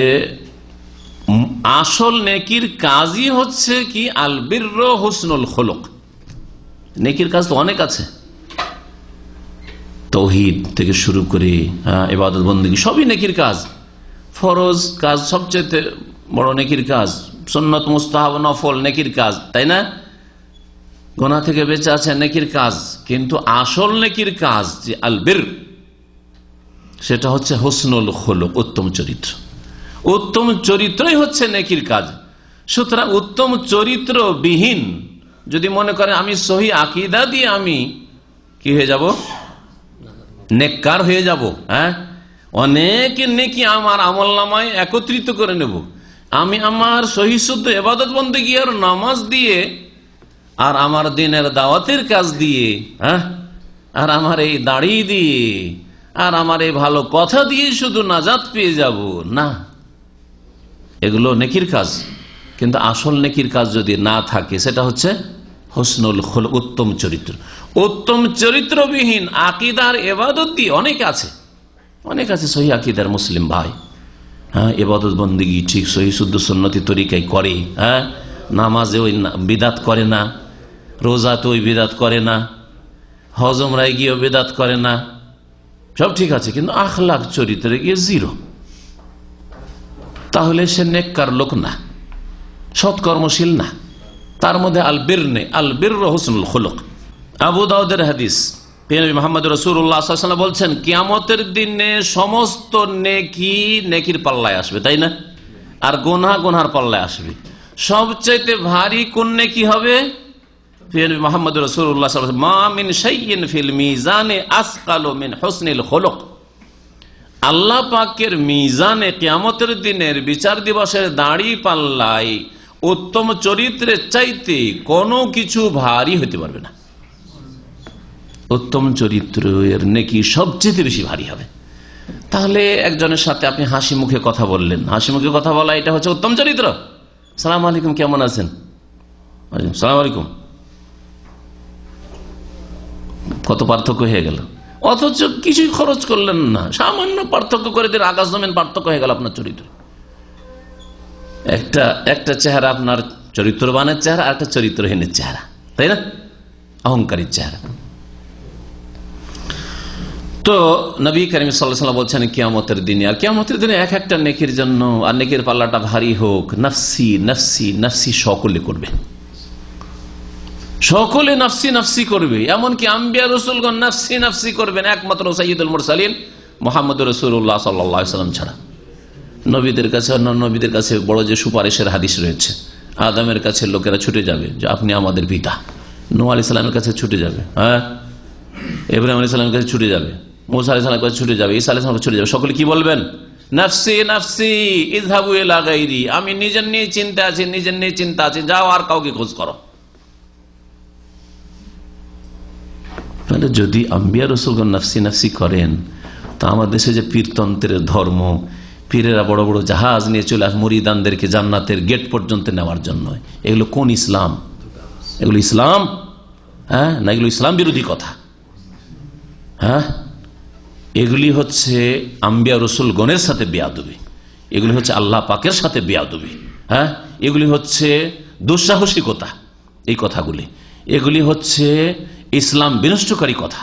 আসল নেকির কাজই হচ্ছে কি আল বিরর হুসনুল খুলুক। নেকির কাজ তো অনেক আছে, তাওহীদ থেকে শুরু করে ইবাদত বন্দেগী সবই নেকির কাজ। ফরজ কাজ সবচেয়ে বড় নেকির কাজ, সুন্নত মুস্তাহাব নফল নেকির কাজ, তাই না? গুনাহ থেকে বেঁচে আছে নেকির কাজ, কিন্তু আসল নেকির কাজ যে আল বির, সেটা হচ্ছে হুসনুল খুলুক, উত্তম চরিত্র। উত্তম চরিত্রই হচ্ছে নেকির কাজ। সুতরাং উত্তম চরিত্র বিহীন যদি মনে করে আমি সহি আকীদা দিয়ে আমি কি হয়ে যাব, নেককার হয়ে যাব, হ্যাঁ, অনেক নেকি আমার আমলনামায় একত্রিত করে নেব, আমি আমার সহি শুদ্ধ ইবাদত বন্দেগী আর নামাজ দিয়ে আর আমার দিনের দাওয়াতের কাজ দিয়ে, হ্যাঁ, আর আমার এই দাড়ি দিয়ে আর আমার এই ভালো কথা দিয়ে শুধু নাজাত পেয়ে যাব না, এগুলো নেকির কাজ। কিন্তু আসল নেকির কাজ যদি না থাকে সেটা হচ্ছে হুসনুল খুলুক, উত্তম চরিত্র। উত্তম চরিত্রবিহীন আকীদার ইবাদত দিয়ে অনেক আছে সহি আকীদার মুসলিম ভাই, হ্যাঁ, ইবাদত বন্দেগী ঠিক সহি শুদ্ধ সুন্নতি তরিকায় করে, হ্যাঁ, নামাজে ওই বিদাত করে না, রোজাতে ওই বিদাত করে না, হজ উমরায় গিয়ে বিদাত করে না, সব ঠিক আছে, কিন্তু আখলাক চরিত্রে গিয়ে জিরো, তাহলে সে নেককার লোক না, সৎকর্মশীল না, তার মধ্যে আল বির নেই। আল বির হুসনুল খুলুক। আবু দাউদের হাদিস, মুহাম্মদ রাসূলুল্লাহ সাল্লাল্লাহু আলাইহি ওয়াসাল্লাম বলছেন, কিয়ামতের দিনে সমস্ত নেকি নেকির পাল্লায় আসবে, তাই না, আর গুনাহ গুনার পাল্লায় আসবে। সবচাইতে ভারী কোন নেকি হবে? মুহাম্মদ রাসূলুল্লাহ সাল্লাল্লাহু আলাইহি ওয়াসাল্লাম, মা মিন শাইইন ফিল মিজানে আসকালু মিন হুসনিল খুলুক। আল্লাহ পাকের মিজানে কিয়ামতের দিনের বিচার দিবসের দাড়ি পাল্লায় উত্তম চরিত্রের চাইতে কোনো কিছু ভারী হতে পারবে না। উত্তম চরিত্রের নেকি সবচেয়ে বেশি ভারী হবে। তাহলে একজনের সাথে আপনি হাসি মুখে কথা বললেন, হাসি মুখে কথা বলা এটা হচ্ছে উত্তম চরিত্র। সালাম আলাইকুম, কেমন আছেন? সালাম আলাইকুম, কত পার্থক্য হয়ে গেল। অথচ কিছুই খরচ করলেন না, সামান্য পার্থক্য করে দিন, আকাশ জমিন পার্থক্য হয়ে গেল আপনার চরিত্র। একটা চেহারা আপনার চরিত্রবানের চেহারা, আর একটা চরিত্রহীনের চেহারা, তাই না, অহংকারীর চেহারা। তো নবী করিম সাল্লাল্লাহু আলাইহি ওয়াসাল্লাম বলছেন কিয়ামতের দিনে, আর কিয়ামতের দিনে এক একটা নেকির জন্য, আর নেকির পাল্লাটা ভারী হোক, নফসি নফসি নফসি সকলে করবে, সকলে নফসি নফসি করবে। এমনকি আম্বিয়া রাসূলগণ নফসি নফসি করবেন, একমাত্র সাইয়্যিদুল মুরসালিন মুহাম্মদুর রাসূলুল্লাহ সাল্লাল্লাহু আলাইহি ওয়াসাল্লাম ছাড়া। নবীদের কাছে, অন্য নবীদের কাছে বড় যে সুপারিশের হাদিস রয়েছে, আদমের কাছে লোকেরা ছুটে যাবে যে আপনি আমাদের পিতা, নূহ আলাইহিস সালামের কাছে ছুটে যাবে, হ্যাঁ, ইব্রাহিম আলাইহিস সালামের কাছে ছুটে যাবে, মুসা আলাইহিস সালামের কাছে ছুটে যাবে, ঈসা আলাইহিস সালামের কাছে ছুটে যাবে। সকলে কি বলবেন? নফসি নফসি ইযহাবু ইলা গায়রি, আমি নিজের নিয়ে চিন্তা আছি, নিজের নিয়ে চিন্তা আছি, যাও আর কাউকে খোঁজ করো। যদি আম্বিয়া রাসূলগণ নফসি নফসি করেন, তা আমার দেশে যে পীরতন্ত্রের ধর্ম, পীরেরা বড় বড় জাহাজ নিয়ে চলে আসে মুরিদানদেরকে জান্নাতের গেট পর্যন্ত নেওয়ার জন্য, এগুলো কোন ইসলাম? এগুলো ইসলাম? হ্যাঁ, না, এগুলো ইসলাম বিরোধী কথা। হ্যাঁ, এগুলি হচ্ছে আম্বিয়া রাসূলগণের সাথে বেয়াদবি, এগুলি হচ্ছে আল্লাহ পাকের সাথে বেয়াদবি। হ্যাঁ, এগুলি হচ্ছে দুঃসাহসিকতা, এই কথাগুলি, এগুলি হচ্ছে ইসলাম বিনষ্টকারী কথা,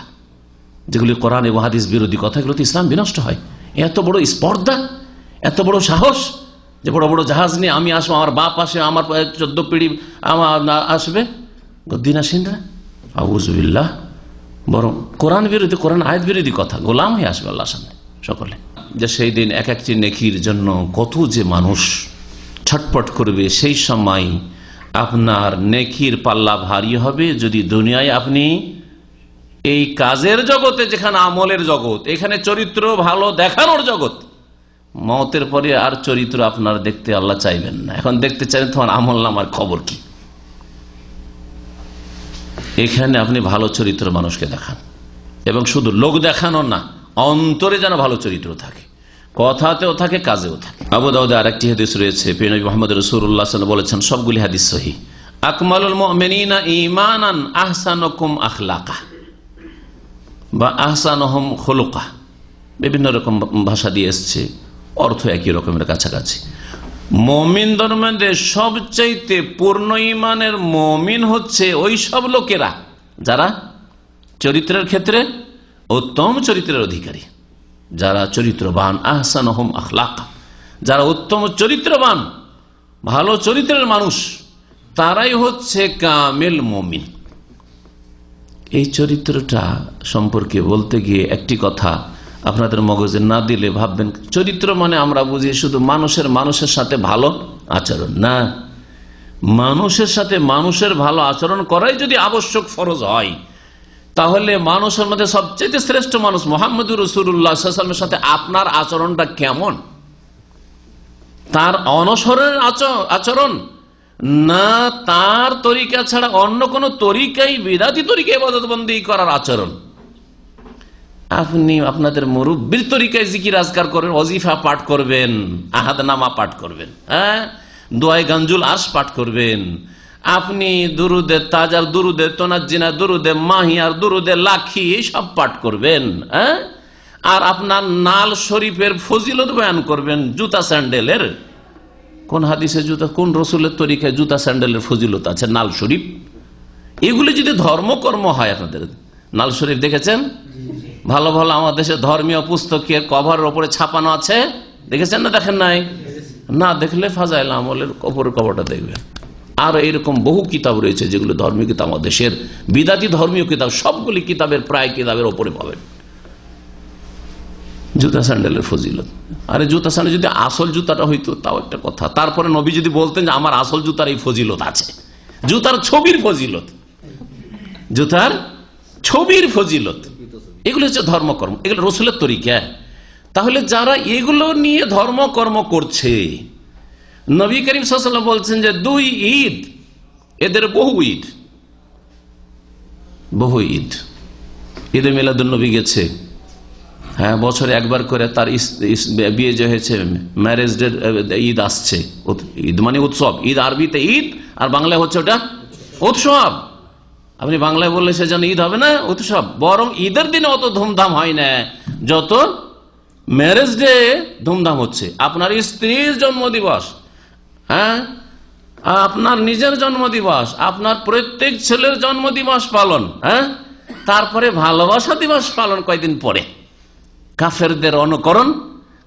যেগুলি কোরআন এবং হাদিস বিরোধী কথা, এগুলোতে ইসলাম বিনষ্ট হয়। এত বড় স্পর্ধা, এত বড় সাহস যে বড় বড় জাহাজ নিয়ে আমি আসবো, আমার বাপ আসে, আমার 14 পিঢ়ি আমার আসবে, গদ্দিন আসিনরা, আউযুবিল্লাহ, বরং কোরআন বিরোধী, কোরআন আয়াত বিরোধী কথা, গোলাম হয়ে আসবে আল্লাহর সামনে সকলে। যে সেই দিন এক একটি নেকির জন্য কত যে মানুষ ছটপট করবে, সেই সময় আপনার নেকির পাল্লা ভারী হবে যদি দুনিয়ায় আপনি এই কাজের জগতে, যেখানে আমলের জগৎ, এখানে চরিত্র ভালো দেখানোর জগৎ, মওতের পরে আর চরিত্র আপনার দেখতে আল্লাহ চাইবেন না। এখন দেখতে চাইবেন তোমার আমল নামার খবর কি। এখানে আপনি ভালো চরিত্র মানুষকে দেখান, এবং শুধু লোক দেখানো না, অন্তরে যেন ভালো চরিত্র থাকে, কথাতেও থাকে, কাজেও থাকে। আবু দাউদে আরেকটি হাদিস রয়েছে, নবী মুহাম্মদ রাসূলুল্লাহ সাল্লাল্লাহু আলাইহি ওয়াসাল্লাম বলেছেন, সবগুলি হাদিস সহিহ, আকমালুল মুমিনিনা ঈমানান আহসানুকুম আখলাকা বা আহসানুহুম খুলুকা, বিভিন্ন রকম ভাষা দিয়ে এসছে, অর্থ একই রকমের কাছাকাছি। মুমিনদের মধ্যে সবচাইতে পূর্ণ ঈমানের মুমিন হচ্ছে ওই সব লোকেরা যারা চরিত্রের ক্ষেত্রে উত্তম চরিত্রের অধিকারী, যারা চরিত্রবান, আহসানুহুম আখলাকা, যারা উত্তম চরিত্রবান, ভালো চরিত্রের মানুষ, তারাই হচ্ছে কামেল মুমিন। এই চরিত্রটা সম্পর্কে বলতে গিয়ে একটি কথা আপনাদের মগজে না দিলে ভাববেন চরিত্র মানে আমরা বুঝি শুধু মানুষের সাথে ভালো আচরণ না। মানুষের সাথে মানুষের ভালো আচরণ করাই যদি আবশ্যক ফরজ হয়, তাহলে মানুষের মধ্যে সবচেয়ে শ্রেষ্ঠ মানুষ মুহাম্মদুর রাসূলুল্লাহ সাল্লাল্লাহু আলাইহি ওয়াসাল্লামের সাথে আপনার আচরণটা কেমন? তার অনুসরণের আচরণ না তার তরিকা ছাড়া অন্য কোন তরিকাই, বিদাতি তরিকা ইবাদতবন্দি করার আচরণ? আপনি আপনাদের মুরব্বির তরিকায় জিকির আজকার করবেন, ওয়াজিফা পাঠ করবেন, আহাদনামা পাঠ করবেন, দোয়ায়ে গানজুল আরশ পাঠ করবেন, আপনি দুরুদে তাজার, দুরুদে তোনাজ্জিনা, দুরুদে মাহিয়ার, দুরুদে লাখি সব পাঠ করবেন, আর আপনার নাল শরীফের ফজিলত বয়ান করবেন। জুতা স্যান্ডেলের কোন হাদিসে জুতা, কোন রসুলের তরিকায় জুতা স্যান্ডেলের ফজিলত আছে? নাল শরীফ। এগুলি যদি ধর্মকর্ম হয়, আপনাদের নাল শরীফ দেখেছেন? ভালো ভালো আমার দেশে ধর্মীয় পুস্তকের কভারের ওপরে ছাপানো আছে, দেখেছেন না? দেখেন নাই? না দেখলে ফাজাইল আমলের ওপরের কভারটা দেখবেন। আর এরকম বহু কিতাব রয়েছে যেগুলো ধর্মীয় কিতাব, আমাদের দেশের বিদাতি ধর্মীয় কিতাব, সবগুলি কিতাবের প্রায় কিতাবের ওপরে পাবেন জুতা স্যান্ডেলের ফজিলত। আরে জুতা স্যান্ডেল যদি আসল জুতাটা হইতো তাও একটা কথা। তারপরে নবী যদি বলতেন যে আমার আসল জুতার এই ফজিলত আছে, জুতার ছবির ফজিলত, জুতার ছবির ফজিলত, এগুলো হচ্ছে ধর্মকর্ম, এগুলো রসুলের তরিকা। তাহলে যারা এগুলো নিয়ে ধর্মকর্ম করছে, নবী করিম সাল্লাল্লাহু আলাইহি ওয়াসাল্লাম বলছেন যে 2 ঈদ, এদের বহু ঈদ, বহু ঈদ। ঈদে মিলাদুন্নবী গেছে, হ্যাঁ, বছরে একবার করে তার বিয়ে যে হয়েছে, ম্যারেজ ডে ঈদ আসছে। ঈদ মানে উৎসব, ঈদ আরবিতে ঈদ, আর বাংলায় হচ্ছে ওটা উৎসব। আপনি বাংলায় বললে সে যেন ঈদ হবে না, উৎসব। বরং ঈদের দিনে অত ধুমধাম হয় না যত ম্যারেজ ডে ধুমধাম হচ্ছে। আপনার স্ত্রীর জন্মদিবস, হ্যাঁ, আপনার নিজের জন্মদিবস, আপনার প্রত্যেক ছেলের জন্মদিবস পালন, হ্যাঁ, তারপরে ভালোবাসা দিবস পালন কয়েকদিন পরে। কাফেরদের অনুকরণ,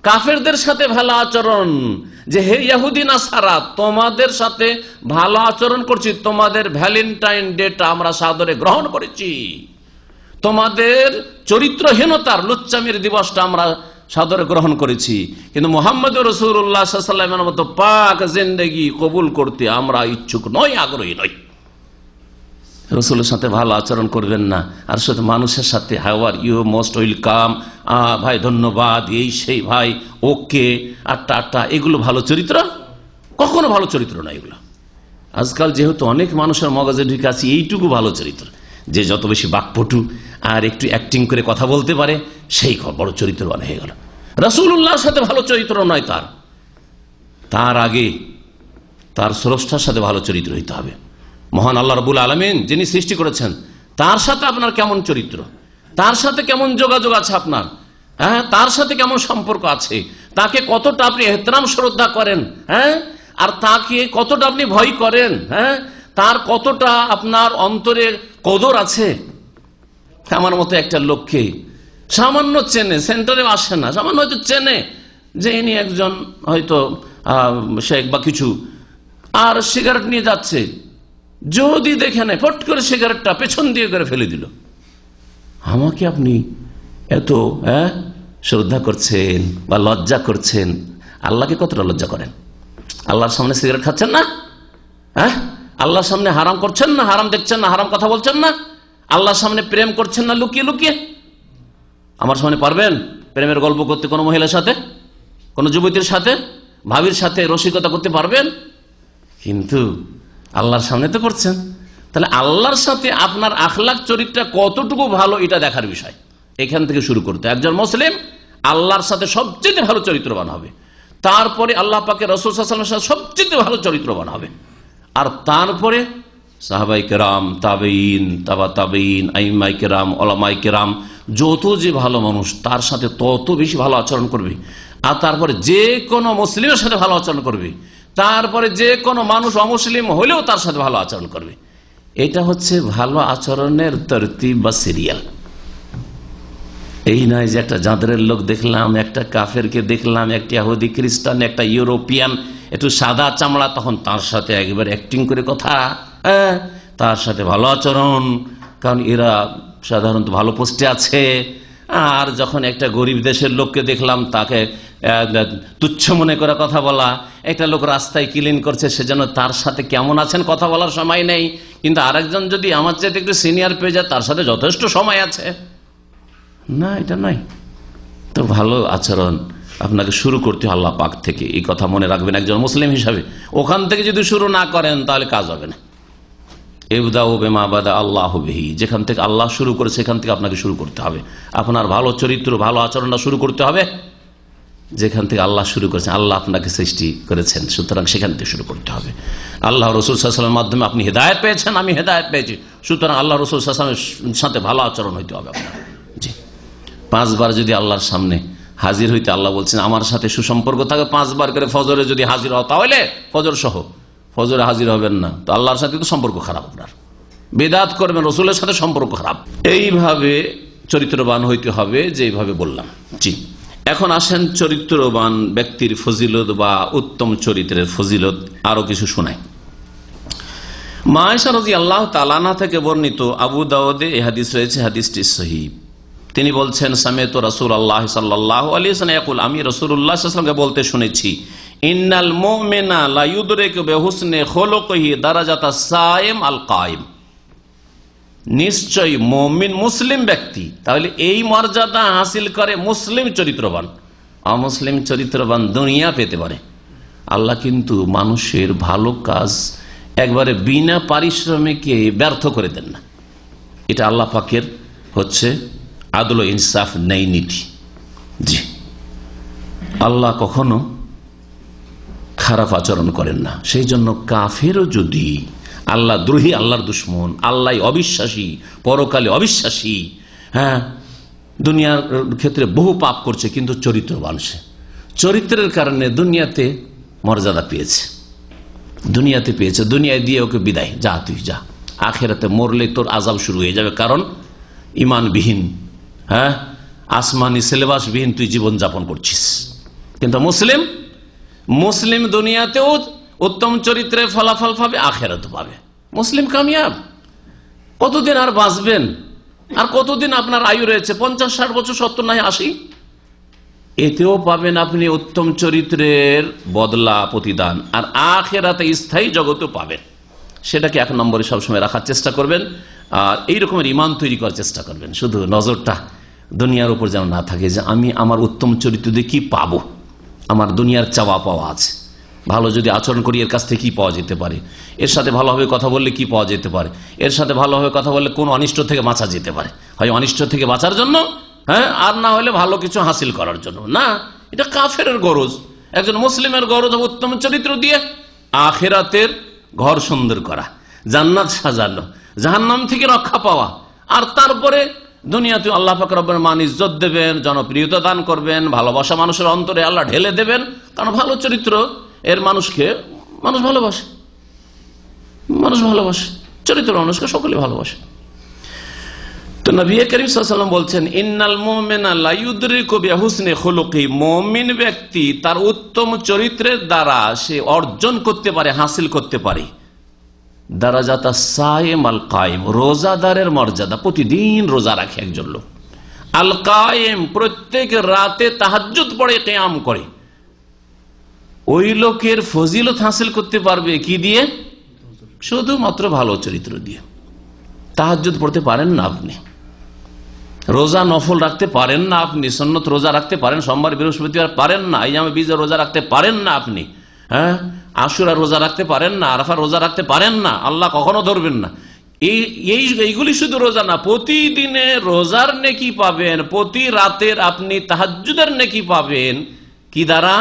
কাফেরদের সাথে ভালো আচরণ, যে হে ইহুদি নাসারা, তোমাদের সাথে ভালো আচরণ করছি, তোমাদের ভ্যালেন্টাইন ডেটা আমরা সাদরে গ্রহণ করেছি, তোমাদের চরিত্রহীনতার লুচ্চামির দিবসটা আমরা সাদরে গ্রহণ করেছি, কিন্তু মুহাম্মদুর রাসূলুল্লাহ সাল্লাল্লাহু আলাইহি ওয়াসাল্লামের মতো পাক জিন্দেগি কবুল করতে আমরা ইচ্ছুক নই, আগ্রহী নই। রসুলের সাথে ভালো আচরণ করবেন না, আর শুধু মানুষের সাথে how are you, most welcome, ভাই ধন্যবাদ, এই সেই, ভাই ওকে, আটটা, এগুলো ভালো চরিত্র? কখনো ভালো চরিত্র না এগুলো। আজকাল যেহেতু অনেক মানুষের মগজে ঢুকে আছে এইটুকু ভালো চরিত্র, যে যত বেশি বাকপটু আর একটু অ্যাক্টিং করে কথা বলতে পারে সেই বড় চরিত্রবান হয়ে গেল। রাসূলুল্লাহর সাথে ভালো চরিত্র নয়, তার আগে তার স্রষ্টার সাথে ভালো চরিত্র হইতে হবে। মহান আল্লাহ রাব্বুল আলামিন যিনি সৃষ্টি করেছেন, তার সাথে আপনার কেমন চরিত্র, তার সাথে কেমন যোগাযোগ আছে আপনার, হ্যাঁ, তার সাথে কেমন সম্পর্ক আছে, তাকে কতটা আপনি এহতরাম শ্রদ্ধা করেন, হ্যাঁ, আর তাকে কতটা আপনি ভয় করেন, হ্যাঁ, তার কতটা আপনার অন্তরে কদর আছে। আমার মতো একটা লোককে সামান্য চেনে, সেন্টারে আসে না, সামান্য হয়তো চেনে যে ইনি একজন হয়তো শেখ বা কিছু, আর সিগারেট নিয়ে যাচ্ছে, যদি দেখে নেয় ফট করে সিগারেটটা পেছন দিয়ে করে ফেলে দিল, আমাকে আপনি এত শ্রদ্ধা করছেন বা লজ্জা করছেন, আল্লাহকে কতটা লজ্জা করেন? আল্লাহর সামনে সিগারেট খাচ্ছেন না, হ্যাঁ, আল্লাহর সামনে হারাম করছেন না, হারাম দেখছেন না, হারাম কথা বলছেন না, আল্লাহর সামনে প্রেম করছেন না লুকিয়ে লুকিয়ে? আমার সামনে পারবেন প্রেমের গল্প করতে কোনো মহিলার সাথে, কোনো যুবতীর সাথে, ভাবির সাথে রসিকতা করতে পারবেন? কিন্তু আল্লাহর সামনে তো করছেন। তাহলে আল্লাহর সাথে আপনার আখলাক চরিত্র কতটুকু ভালো, এটা দেখার বিষয়। এখান থেকে শুরু করতে একজন মুসলিম আল্লাহর সাথে সবচেয়ে ভালো চরিত্রবান হবে, তারপরে আল্লাহ পাকের রাসূল সাল্লাল্লাহু আলাইহি ওয়াসাল্লামের সাথে সবচেয়ে ভালো চরিত্রবান হবে, আর তারপরে সাহাবায়ে কেরাম, তাবেঈন, তাবা তাবেঈন, আইম্মায়ে কেরাম, উলামায়ে কেরাম, যত যে ভালো মানুষ তার সাথে তত বেশি ভালো আচরণ করবে, আর তারপরে যে কোনো মুসলিমের সাথে ভালো আচরণ করবে, তারপরে যে কোনো মানুষ অমুসলিম হলেও তার সাথে ভালো আচরণ করবে। এটা হচ্ছে ভালো আচরণের তরতিব বা সিরিয়াল। এই নয় যে একটা জাদরের লোক দেখলাম, একটা কাফেরকে দেখলাম, একটা ইহুদি খ্রিস্টান, একটা ইউরোপিয়ান একটু সাদা চামড়া, তখন তার সাথে একবার অ্যাক্টিং করে কথা, তার সাথে ভালো আচরণ, কারণ এরা সাধারণত ভালো পোস্টে আছে। আর যখন একটা গরিব দেশের লোককে দেখলাম, তাকে তুচ্ছ মনে করে কথা বলা। একটা লোক রাস্তায় ক্লিন করছে, সেজন্য তার সাথে কেমন আছেন কথা বলার সময় নেই, কিন্তু আরেকজন যদি আমার চাইতে একটু সিনিয়র পেয়ে যায়, তার সাথে যথেষ্ট সময় আছে। না, এটা নয়। তো ভালো আচরণ আপনাকে শুরু করতে আল্লাহ পাক থেকে, এই কথা মনে রাখবেন একজন মুসলিম হিসাবে। ওখান থেকে যদি শুরু না করেন তাহলে কাজ হবে না। ইবদাউ বিমা বাদা আল্লাহু বিহি, যেখান থেকে আল্লাহ শুরু করে সেখান থেকে আপনাকে শুরু করতে হবে। আপনার ভালো চরিত্র, ভালো আচরণটা শুরু করতে হবে যেখান থেকে আল্লাহ শুরু করেছেন। আল্লাহ আপনাকে সৃষ্টি করেছেন, সুতরাং সেখান থেকে শুরু করতে হবে। আল্লাহ রসুল সাল্লাল্লাহু আলাইহি ওয়াসাল্লামের মাধ্যমে আপনি হেদায়েত পেয়েছেন, আমি হেদায়েত পেয়েছি, সুতরাং আল্লাহ রসুল সাল্লাল্লাহু আলাইহি ওয়াসাল্লামের সাথে ভালো আচরণ হইতে হবে আপনার। জি, 5 বার যদি আল্লাহর সামনে হাজির হইতে আল্লাহ বলছেন আমার সাথে সুসম্পর্ক থাকে, 5 বার করে ফজরে যদি হাজির হও, তাহলে ফজর সহ ফজরে হাজির হবেন না, তো আল্লাহর সাথে তো সম্পর্ক খারাপ, আপনার বিদআত করবেন, রসুলের সাথে সম্পর্ক খারাপ। এইভাবে চরিত্রবান হইতে হবে, যেভাবে বললাম। জি, এখন আসেন চরিত্রবান ব্যক্তির ফজিলত বা উত্তম চরিত্রের ফজিলত আরো কিছু শোনায়। মা আয়েশা রাদিয়াল্লাহু তাআলা আনহা থেকে বর্ণিত, আবু দাউদে এই হাদিস রয়েছে, হাদিসটি সহিহ। তিনি বলছেন, সামিআতু রাসূলুল্লাহ সাল্লাল্লাহু আলাইহি ওয়াসাল্লাম ইয়াকুল, আমি রাসূলুল্লাহ সাল্লাল্লাহু আলাইহি ওয়াসাল্লামকে বলতে শুনেছি, ইন্নাল মুমিনা লা ইউদরিকু বিহুসনি খুলুকিহি দারাজাতাস সাইম আল কায়েম। নিশ্চয়ই মুমিন মুসলিম ব্যক্তি তাহলে এই মর্যাদা হাসিল করে মুসলিম চরিত্রবান। অমুসলিম চরিত্রবান দুনিয়া পেতে পারে। আল্লাহ কিন্তু মানুষের ভালো কাজ একবারে বিনা পারিশ্রমিকে ব্যর্থ করে দেন না। এটা আল্লাহ পাকের হচ্ছে আদল ও ইনসাফ, ন্যায় নীতি। জি, আল্লাহ কখনো খারাপ আচরণ করেন না। সেই জন্য কাফেরও যদি আল্লাহ দ্রোহী, আল্লাহর দুশ্মন, আল্লাহ অবিশ্বাসী, পরকালে অবিশ্বাসী, দুনিয়ার ক্ষেত্রে বহু পাপ করছে, কিন্তু চরিত্রবান, সে চরিত্রের কারণে দুনিয়াতে মর্যাদা পেয়েছে, দুনিয়াতে পেয়েছে, দুনিয়ায় দিয়ে ওকে বিদায়, যা তুই যা, আখেরাতে মরলে তোর আযাব শুরু হয়ে যাবে, কারণ ইমানবিহীন, আসমানি সিলেবাসবিহীন তুই জীবন যাপন করছিস। কিন্তু মুসলিম দুনিয়াতেও উত্তম চরিত্রের ফলাফল পাবে, আখেরাতে পাবে। মুসলিম কামিয়াব। কতদিন আর বাঁচবেন? আর কতদিন আপনার আয়ু রয়েছে? 50-60 বছর, 70 নয় 80। এতেও পাবেন আপনি উত্তম চরিত্রের বদলা, প্রতিদান, আর আখেরাতে স্থায়ী জগতেও পাবেন। সেটাকে 1 নম্বরে সবসময় রাখার চেষ্টা করবেন, আর এই রকমের ইমান তৈরি করার চেষ্টা করবেন। শুধু নজরটা দুনিয়ার উপর যেন না থাকে, যে আমি আমার উত্তম চরিত্র দিয়ে কি পাবো, আমার দুনিয়ার চাওয়া পাওয়া আছে, ভালো যদি আচরণ করি এর কাছ থেকে কি পাওয়া যেতে পারে, এর সাথে ভালোভাবে কথা বললে কি পাওয়া যেতে পারে, এর সাথে ভালোভাবে কথা বললে কোন অনিষ্ট থেকে বাঁচা যেতে পারে, হয় অনিষ্ট থেকে বাঁচার জন্য, আর না হলে ভালো কিছু হাসিল করার জন্য। না, এটা কাফেরের গরজ। একজন মুসলিমের গরজ উত্তম চরিত্র দিয়ে আখিরাতের ঘর সুন্দর করা, জান্নাত সাজানো, জাহান্নাম থেকে রক্ষা পাওয়া, আর তারপরে দুনিয়াতে আল্লাহ পাক রব্বুল মান ইজ্জত দেবেন, জনপ্রিয়তা দান করবেন, ভালোবাসা মানুষের অন্তরে আল্লাহ ঢেলে দেবেন। কারণ ভালো চরিত্র এর মানুষকে মানুষ ভালোবাসে, চরিত্র মানুষকে সকলে ভালোবাসে। তো নবী করিম সাল্লাল্লাহু আলাইহি ওয়াসাল্লাম বলছেন, ইন্নাল মুমিনা লা ইউদরিকু বিহুসনি খুলুকি, মুমিন ব্যক্তি তার উত্তম চরিত্রের দ্বারা সে অর্জন করতে পারে, হাসিল করতে পারে দারাজাতাস সাইম আল কায়েম, রোজাদারের মর্যাদা। প্রতিদিন রোজা রাখে একজন লোক, আল কায়েম, প্রত্যেক রাতে তাহাজ্জুদ পড়ে, কিয়াম করে, ওই লোকের ফজিলত হাসিল করতে পারবে কি দিয়ে? শুধুমাত্র ভালো চরিত্র দিয়ে। তাহাজ্জুদ পড়তে পারেন না আপনি, রোজা নফল রাখতে পারেন না আপনি, সুন্নত রোজা রাখতে পারেন, সোমবার বৃহস্পতিবার পারেন না, আইয়ামে বীজের রোজা রাখতে পারেন না আপনি, আশুরা রোজা রাখতে পারেন না, আরাফা রোজা রাখতে পারেন না, আল্লাহ কখনো ধরবেন না। এইগুলি শুধু রোজা না, প্রতিদিনে রোজার নেকি পাবেন, প্রতি রাতের আপনি তাহাজ্জুদের নেকি পাবেন। কি দ্বারা?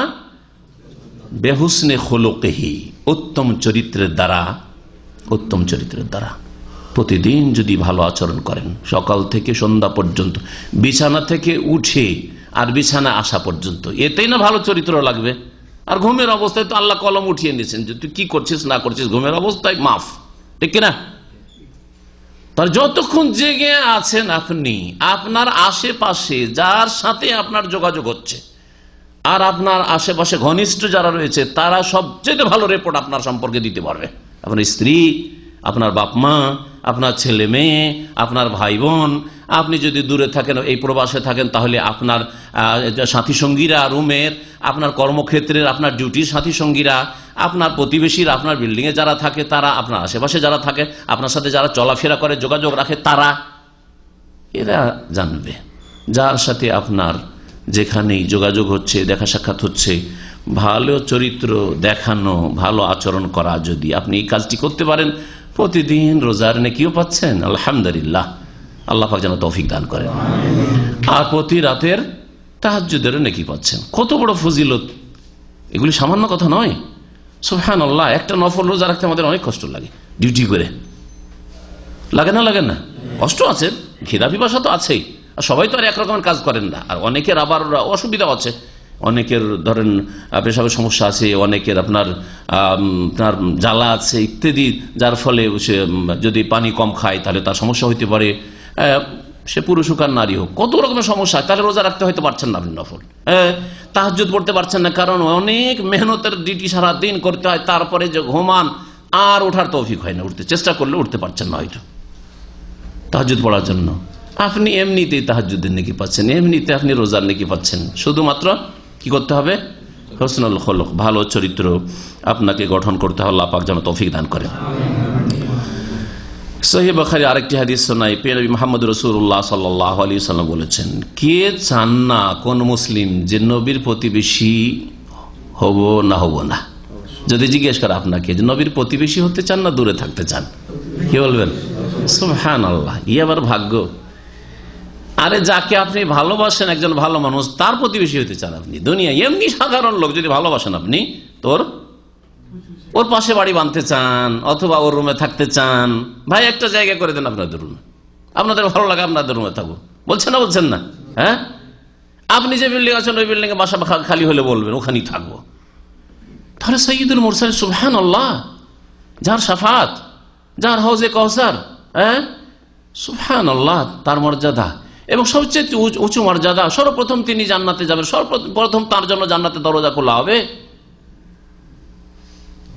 বেহুসনে খুলুকিহি, উত্তম চরিত্রের দ্বারা। উত্তম চরিত্রের দ্বারা প্রতিদিন যদি ভালো আচরণ করেন, সকাল থেকে সন্ধ্যা পর্যন্ত, বিছানা থেকে উঠে আর বিছানা আসা পর্যন্ত, এতেই না ভালো চরিত্র লাগবে। আর ঘুমের অবস্থায় তো আল্লাহ কলম উঠিয়ে নিয়েছেন যে তুই কি করছিস না করছিস, ঘুমের অবস্থায় মাফ, ঠিক কিনা? তার যতক্ষণ জেগে আছেন আপনি, আপনার আশেপাশে যার সাথে আপনার যোগাযোগ হচ্ছে আর আপনার আশেপাশে ঘনিষ্ঠ যারা রয়েছে তারা সবচেয়ে ভালো রিপোর্ট আপনার সম্পর্কে দিতে পারবে। আপনার স্ত্রী, আপনার বাপ মা, আপনার ছেলে মেয়ে, আপনার ভাই বোন, আপনি যদি দূরে থাকেন, এই প্রবাসে থাকেন, তাহলে আপনার সাথী সঙ্গীরা রুমের, আপনার কর্মক্ষেত্রের, আপনার ডিউটির সাথী সঙ্গীরা, আপনার প্রতিবেশীরা, আপনার বিল্ডিংয়ে যারা থাকে তারা, আপনার আশেপাশে যারা থাকে, আপনার সাথে যারা চলাফেরা করে, যোগাযোগ রাখে তারা, এরা জানবে। যার সাথে আপনার যেখানেই যোগাযোগ হচ্ছে, দেখা সাক্ষাৎ হচ্ছে, ভালো চরিত্র দেখানো, ভালো আচরণ করা, যদি আপনি এই কাজটি করতে পারেন, প্রতিদিন রোজার নেকিও পাচ্ছেন, আলহামদুলিল্লাহ, আল্লাহ পাক যেন তৌফিক দান করেন। আর প্রতি রাতের তাহাজ্জুদেরও নেকি পাচ্ছেন। কত বড় ফজিলত, এগুলি সামান্য কথা নয়। সুবহানাল্লাহ, একটা নফল রোজা রাখতে আমাদের অনেক কষ্ট লাগে, ডিউটি করে, লাগে না? কষ্ট আছে, খিদা পিপাসা তো আছেই, আর সবাই তো আর একরকমের কাজ করেন না। আর অনেকের আবার অসুবিধা আছে, অনেকের ধরেন পেশাবের সমস্যা আছে, অনেকের আপনার জ্বালা আছে ইত্যাদি, যার ফলে সে যদি পানি কম খায় তাহলে তার সমস্যা হইতে পারে, সে পুরুষ হোক আর নারী হোক, কত রকমের সমস্যা। তাহলে রোজা রাখতে হয়তো পারছেন না আপনি নফল, তাহাজ্জুদ পড়তে পারছেন না, কারণ অনেক মেহনতের ডিউটি সারা দিন করতে হয়, তারপরে যে ঘুমান আর ওঠার তৌফিক হয় না, উঠতে চেষ্টা করলে উঠতে পারছেন না হয়তো তাহাজ্জুদ পড়ার জন্য। আপনি এমনিতেই তাহাজ্জুদের নেকি পাচ্ছেন, এমনিতে আপনি রোজার নেকি পাচ্ছেন। শুধুমাত্র কি করতে হবে? হুসনুল খুলুক, ভালো চরিত্র আপনাকে গঠন করতে হবে। আল্লাহ পাক যেন তৌফিক দান করেন। সহিহ বুখারী আরেকটি হাদিস শোনাই, নবী মুহাম্মদ রাসূলুল্লাহ সাল্লাল্লাহু আলাইহি ওয়াসাল্লাম বলেছেন, কে চান না কোন মুসলিম যে নবীর প্রতিবেশী হব না? যদি জিজ্ঞেস করে আপনাকে যে নবীর প্রতিবেশী হতে চান না দূরে থাকতে চান, কি বলবেন? সুবহানাল্লাহ, ই আবার ভাগ্য। আরে যাকে আপনি ভালোবাসেন, একজন ভালো মানুষ, তার প্রতিবেশী হতে চান আপনি। দুনিয়া এমনি সাধারণ লোক যদি ভালোবাসেন আপনি, ওর পাশে বাড়ি বাঁধতে চান, অথবা ওর রুমে থাকতে চান, ভাই একটা জায়গা করে দেন আপনাদের রুমে, আপনাদের ভালো লাগে আপনাদের রুমে থাকবো, বলছেন না? হ্যাঁ, আপনি যে বিল্ডিং আছেন ওই বিল্ডিং এ বাসা খালি হলে বলবেন ওখানেই থাকবো। তাহলে সাইয়্যিদুল মুরসালিন, সুবহানাল্লাহ, যার শাফাত, যার হাউজে কাউসার, সুবহানাল্লাহ, তার মর্যাদা এবং সবচেয়ে উঁচু মর্যাদা। সর্বপ্রথম তিনি জান্নাতে যাবেন, সর্বপ্রথম তার জন্য জান্নাতে দরজা খোলা হবে।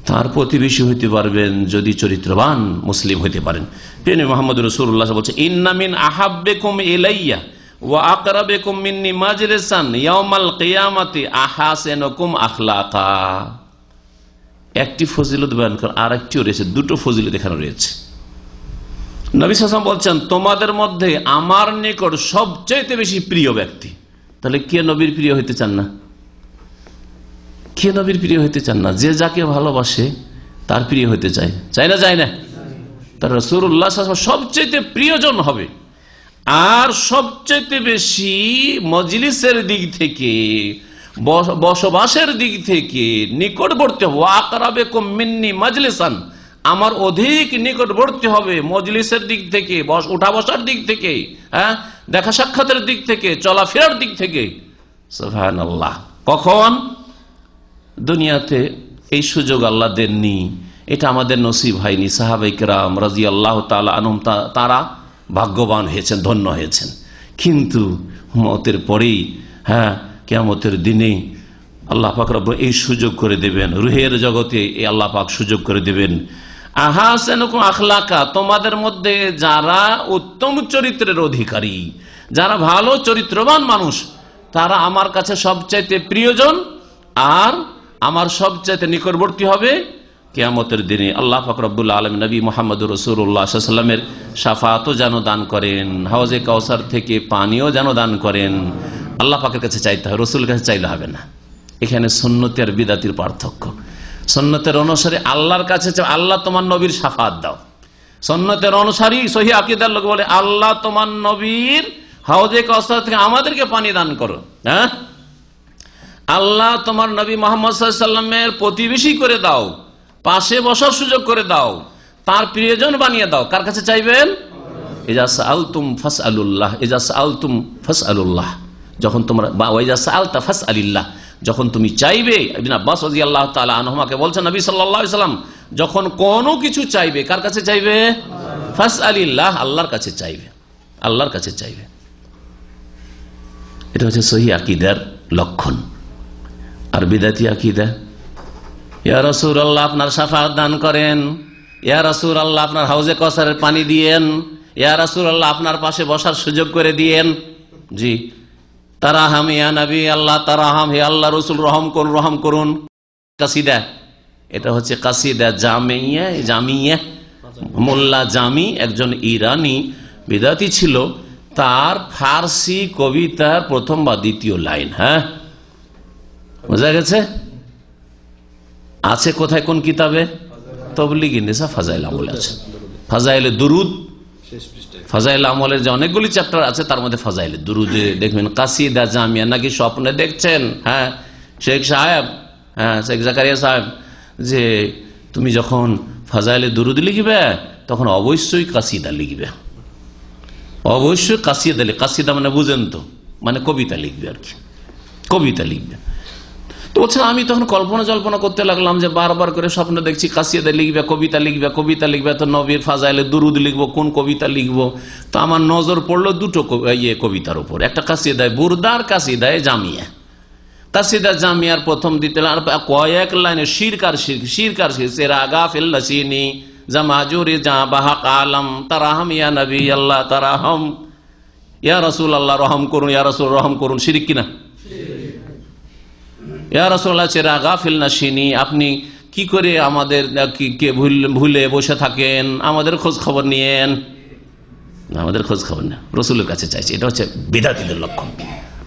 তার প্রতিবেশী হইতে পারবেন যদি চরিত্রবান মুসলিম হইতে পারেন। প্রিয় মুহাম্মদ রাসূলুল্লাহ বলছে, ইন্না মিন আহাব্বিকুম ইলাইয়া ওয়া আকরাবিকুম মিন্নি মাজলিসান ইয়াউমাল কিয়ামাতি আহাসানুকুম আখলাকা। একটি ফজিলত বয়ান করেন, আর একটিও রয়েছে, দুটো ফজিলত এখানে রয়েছে। নবী সাল্লাল্লাহু আলাইহি ওয়াসাল্লাম বলছেন, তোমাদের মধ্যে আমার নিকট সবচেয়ে বেশি প্রিয় ব্যক্তি। তাহলে কে নবীর প্রিয় হইতে চান না? কে নবীর প্রিয় হইতে চান না? যে যাকে ভালোবাসে তার প্রিয় হইতে চায় না? তার রাসূলুল্লাহ সাল্লাল্লাহু আলাইহি ওয়াসাল্লাম সবচেয়ে প্রিয়জন হবে। আর সবচেয়ে বেশি মজলিসের দিক থেকে, বসবাসের দিক থেকে নিকটবর্তী হবে। আকরাবিকুম মিন্নি মাজলিসান, আমার অধিক নিকটবর্তী হবে মজলিসের দিক থেকে, উঠা বসার দিক থেকে, দেখা সাক্ষাতের দিক থেকে, চলাফেরার দিক থেকে। সুবহানাল্লাহ। কখন? দুনিয়াতে এই সুযোগ আল্লাহ দেননি, এটা আমাদের নসিব হয়নি। সাহাবায়ে কেরাম রাদিয়াল্লাহু তাআলা আনহুম তারা ভাগ্যবান হয়েছেন, ধন্য হয়েছেন। কিন্তু মওতের পরেই, কিয়ামতের দিনে আল্লাহ পাক রব্বুল এই সুযোগ করে দেবেন, রুহের জগতে এই আল্লাহ পাক সুযোগ করে দেবেন। আহাসানুকুম আখলাকা, তোমাদের মধ্যে যারা উত্তম চরিত্রের অধিকারী, যারা ভালো চরিত্রবান মানুষ, তারা আমার কাছে সবচাইতে প্রিয়জন আর আমার সবচাইতে নিকটবর্তী হবে কিয়ামতের দিনে। আল্লাহ পাক রব্বুল আলামিন নবী মুহাম্মদুর রাসূলুল্লাহ সাল্লাল্লাহু আলাইহি ওয়াসাল্লামের শাফাআতও যেন দান করেন, হাউজে কাউসার থেকে পানিও যেন দান করেন। আল্লাহ পাকের কাছে চাইতে হয়, রাসূলের কাছে চাইলে হবে না। এখানে সুন্নতি আর বিদাতির পার্থক্য। সুন্নতের অনুসারে আল্লাহর কাছে আল্লাহ তোমার নবীর শাফাআত দাও। সুন্নতের অনুসারী সহিহ আকীদার লোক বলে, আল্লাহ তোমার নবীর হাউজে কাউসার থেকে আমাদেরকে পানি দান করো। আল্লাহ তোমার নবী মুহাম্মদ সাল্লাল্লাহু আলাইহি ওয়াসাল্লামের প্রতিবেশী করে দাও, পাশে বসার সুযোগ করে দাও, তার প্রিয়জন বানিয়ে দাও। কার কাছে চাইবেন? ইজা সাআলতুম ফাসআলুল্লাহ, ইজা সাআলতুম ফাসআলুল্লাহ, যখন তোমরা, বা ওয়াইজা সাআলতা ফাসআলিল্লাহ, যখন তুমি চাইবে। ইবনে আব্বাস রাদিয়াল্লাহু তাআলা আনহুমাকে বলছেন, নবী সাল্লাল্লাহু আলাইহি ওয়াসাল্লাম যখন কোনো কিছু চাইবে, কার কাছে চাইবে? ফাসআলিল্লাহ, আল্লাহর কাছে চাইবে, আল্লাহর কাছে চাইবে। এটা হচ্ছে সহিহ আকীদার লক্ষণ। আর বিদআতি আকীদা, ইয়া রাসূলুল্লাহ আপনার শাফাআত দান করেন, ইয়া রাসূলুল্লাহ আপনার হাউজে কাউসারের পানি দিয়েন, ইয়া রাসূলুল্লাহ আপনার পাশে বসার সুযোগ করে দিয়েন। জি, তারাহাম ইয়া নবী আল্লাহ, তারাহাম হে আল্লাহ রসুল, রহম করুন, রহম করুন। কাসিদা, এটা হচ্ছে কাসিদা জামিয়া। জামিয়া মোল্লা জামি একজন ইরানি বিদআতি ছিল, তার ফার্সি কবিতার প্রথম বা দ্বিতীয় লাইন, হ্যাঁ বোঝা গেছে, আছে কোথায়, কোন কিতাবে? তাবলীগি নিসা ফাজাইল আমলে আছে। ফাজাইলে দুরুদ, ফাজাইল আমলের যে অনেকগুলি চ্যাপ্টার আছে তার মধ্যে ফাজাইলে দুরুদে দেখবেন কাসিদা জামিয়া। নাকি স্বপ্নে দেখছেন, হ্যাঁ শেখ সাহেব, হ্যাঁ শেখ জাকারিয়া সাহেব, যে তুমি যখন ফাজাইলে দুরুদ লিখবে তখন অবশ্যই কাসিদা লিখবে, অবশ্যই কাসিদা লিখবে। কাসিদা মানে বুঝেন তো, মানে কবিতা লিখবে আর কি, কবিতা লিখবে। তো বলছে আমি তখন কল্পনা জল্পনা করতে লাগলাম যে বারবার করে স্বপ্ন দেখছি কাসিদা লিখবে, কবিতা লিখবে, কবিতা লিখবে, তো নবীর ফাজাইলে দুরুদ লিখবো, কোন কবিতা লিখবো? তো আমার নজর পড়লো দুটো কবিতার উপর, একটা কাসিদায় বুরদার, কাসিদায় জামিয়া। কাসিদা জামিয়ার প্রথম দিতে কয়েক লাইনে শিরকার শির, শিরকার শির, সেরাগা ফিল্লাসিনি জামাজুরি জা বাহাক আলম, তারাহম ইয়া নবী আল্লাহ, তারাহম ইয়া রাসূল আল্লাহ, রহম করুন, ইয়া রাসূল রহম করুন। শিরিক কিনা? ইয়া রাসূলুল্লাহ চেরাগা ফিল্লাসিনি, আপনি কি করে আমাদের ভুলে বসে থাকেন, আমাদের খোঁজ খবর নিয়েন, আমাদের খোঁজ খবর নেন, রসুলের কাছে চাইছে। এটা হচ্ছে বিদআতীদের লক্ষণ,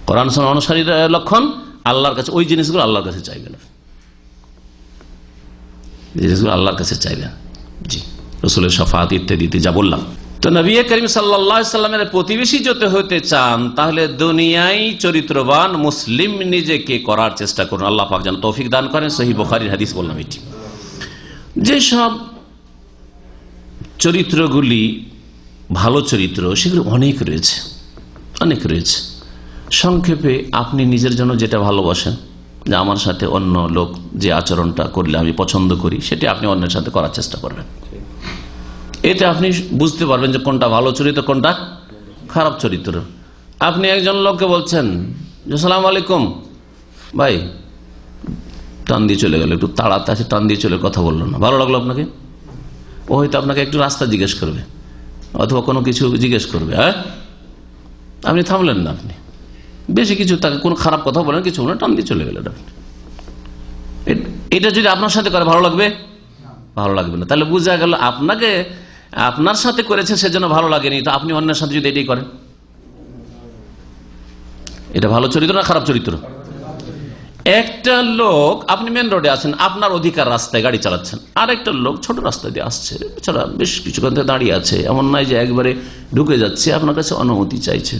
কোরআন সুন্নাহ অনুসারীর লক্ষণ। আল্লাহর কাছে ওই জিনিসগুলো আল্লাহর কাছে চাইবেন, জিনিসগুলো আল্লাহর কাছে চাইবেন। জি, রসুলের শাফাআত ইত্যাদিতে যা বললাম। তো নবী করিম সাল্লাল্লাহু আলাইহি সাল্লামের প্রতিবেশী যদি হতে চান তাহলে দুনিয়ায় চরিত্রবান মুসলিম নিজেকে করার চেষ্টা করুন। আল্লাহ পাক যেন তৌফিক দান করেন। সহিহ বুখারীর হাদিস বললাম এটি। যেসব চরিত্রগুলি ভালো চরিত্র সেগুলো অনেক রয়েছে, অনেক রয়েছে। সংক্ষেপে আপনি নিজের জন্য যেটা ভালোবাসেন, যে আমার সাথে অন্য লোক যে আচরণটা করলে আমি পছন্দ করি, সেটি আপনি অন্যের সাথে করার চেষ্টা করবেন। এতে আপনি বুঝতে পারবেন যে কোনটা ভালো চরিত্র, কোনটা খারাপ চরিত্র। আপনি একজন লোককে বলছেন যে আসসালামু আলাইকুম ভাই, টান দিয়ে চলে গেল, একটু তাড়াতে আছে, টান দিয়ে চলে কথা বললো না, ভালো লাগলো আপনাকে? ও হয়তো আপনাকে একটু রাস্তা জিজ্ঞেস করবে অথবা কোনো কিছু জিজ্ঞেস করবে, হ্যাঁ আপনি থামলেন না, আপনি বেশি কিছু তাকে কোন খারাপ কথা বলেন, কিছু না, টান দিয়ে চলে গেলেন আপনি। এটা যদি আপনার সাথে করে ভালো লাগবে? ভালো লাগবে না। তাহলে বোঝা গেল আপনাকে আপনার সাথে করেছে সেজন্য ভালো লাগেনি, তো আপনি অন্যের সাথে যদি এটাই করেন, এটা ভালো চরিত্র না খারাপ চরিত্র? একটা লোক, আপনি মেন রোডে আছেন, আপনার অধিকার রাস্তায় গাড়ি চালাচ্ছেন, আর একটা লোক ছোট রাস্তা দিয়ে আসছে, বেচারা বেশ কিছুক্ষণ থেকে দাঁড়িয়ে আছে, এমন নয় যে একবারে ঢুকে যাচ্ছে, আপনার কাছে অনুমতি চাইছে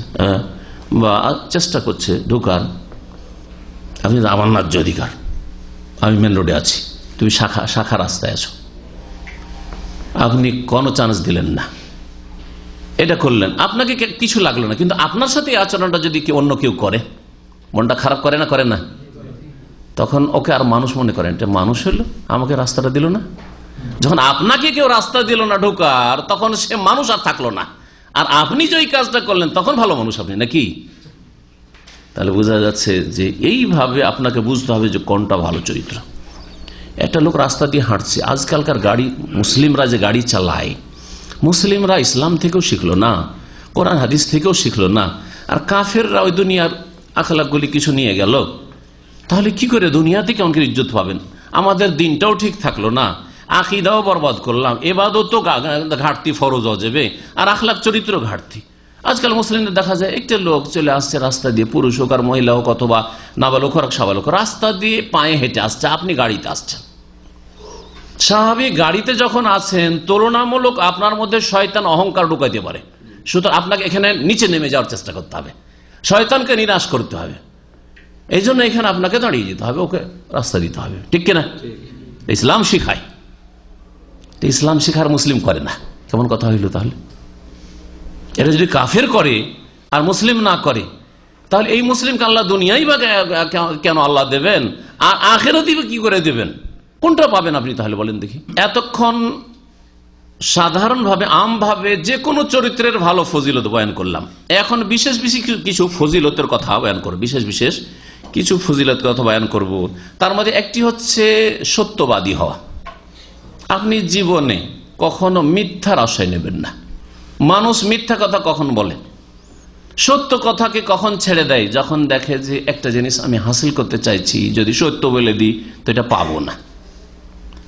বা চেষ্টা করছে ঢুকার। আপনি আমার ন্যায্য অধিকার, আমি মেন রোডে আছি, তুমি শাখা রাস্তায় আছো, আপনি কোনো চান্স দিলেন না, এটা করলেন, আপনাকে কিছু লাগলো না, কিন্তু আপনার সাথে এই আচরণটা যদি অন্য কেউ করে, মনটা খারাপ করে না, করে না? তখন ওকে আর মানুষ মনে করেন, এটা মানুষ হলো, আমাকে রাস্তাটা দিল না। যখন আপনাকে কেউ রাস্তা দিল না ঢোকার, তখন সে মানুষ আর থাকলো না, আর আপনি যে কাজটা করলেন তখন ভালো মানুষ আপনি, নাকি? তাহলে বোঝা যাচ্ছে যে এইভাবে আপনাকে বুঝতে হবে যে কোনটা ভালো চরিত্র। একটা লোক রাস্তা দিয়ে হাঁটছে, আজকালকার গাড়ি, মুসলিমরা যে গাড়ি চালায়, মুসলিমরা ইসলাম থেকেও শিখলো না, কোরআন হাদিস থেকেও শিখলো না, আর কাফেররা ওই দুনিয়ার আখলাকগুলি কিছু নিয়ে গেল, তাহলে কি করে দুনিয়াতে কেমন করে ইজ্জত পাবেন? আমাদের দিনটাও ঠিক থাকলো না, আকীদাও বরবাদ করলাম, এবাদতও ঘাটতি, ফরজ অজেবে, আর আখলাক চরিত্র ঘাটতি। আজকাল মুসলিমদের দেখা যায় একটা লোক চলে আসছে রাস্তা দিয়ে, পুরুষ হোক আর মহিলা হোক অথবা নাবালক হোক সাবালক, রাস্তা দিয়ে পায়ে হেঁটে আসছে, আপনি গাড়িতে আসছেন। স্বাভাবিক গাড়িতে যখন আছেন, তুলনামূলক আপনার মধ্যে শয়তান অহংকার ঢুকাইতে পারে, সুতরাং আপনাকে এখানে নিচে নেমে যাওয়ার চেষ্টা করতে হবে, শয়তানকে নিরাশ করতে হবে। এই জন্য এখানে আপনাকে দাঁড়িয়ে যেতে হবে, ওকে রাস্তা দিতে হবে, ঠিক কিনা? ইসলাম শিখায়, ইসলাম শিখার মুসলিম করে না, কেমন কথা হইল? তাহলে এটা যদি কাফের করে আর মুসলিম না করে, তাহলে এই মুসলিমকে আল্লাহ দুনিয়াই বা কেন আল্লাহ দেবেন, আর আখেরাতেই কি করে দেবেন? কোনটা পাবেন আপনি তাহলে বলেন দেখি? এতক্ষণ সাধারণভাবে আমভাবে যে কোনো চরিত্রের ভালো ফজিলত বয়ান করলাম। এখন বিশেষ বিশেষ কিছু ফজিলতের কথা বয়ান করব, বিশেষ বিশেষ কিছু ফজিলতের কথা বয়ান করব। তার মধ্যে একটি হচ্ছে সত্যবাদী হওয়া। আপনি জীবনে কখনো মিথ্যার আশ্রয় নেবেন না। মানুষ মিথ্যা কথা কখন বলে, সত্য কথাকে কখন ছেড়ে দেয়, যখন দেখে যে একটা জিনিস আমি হাসিল করতে চাইছি, যদি সত্য বলে দিই তো এটা পাবো না,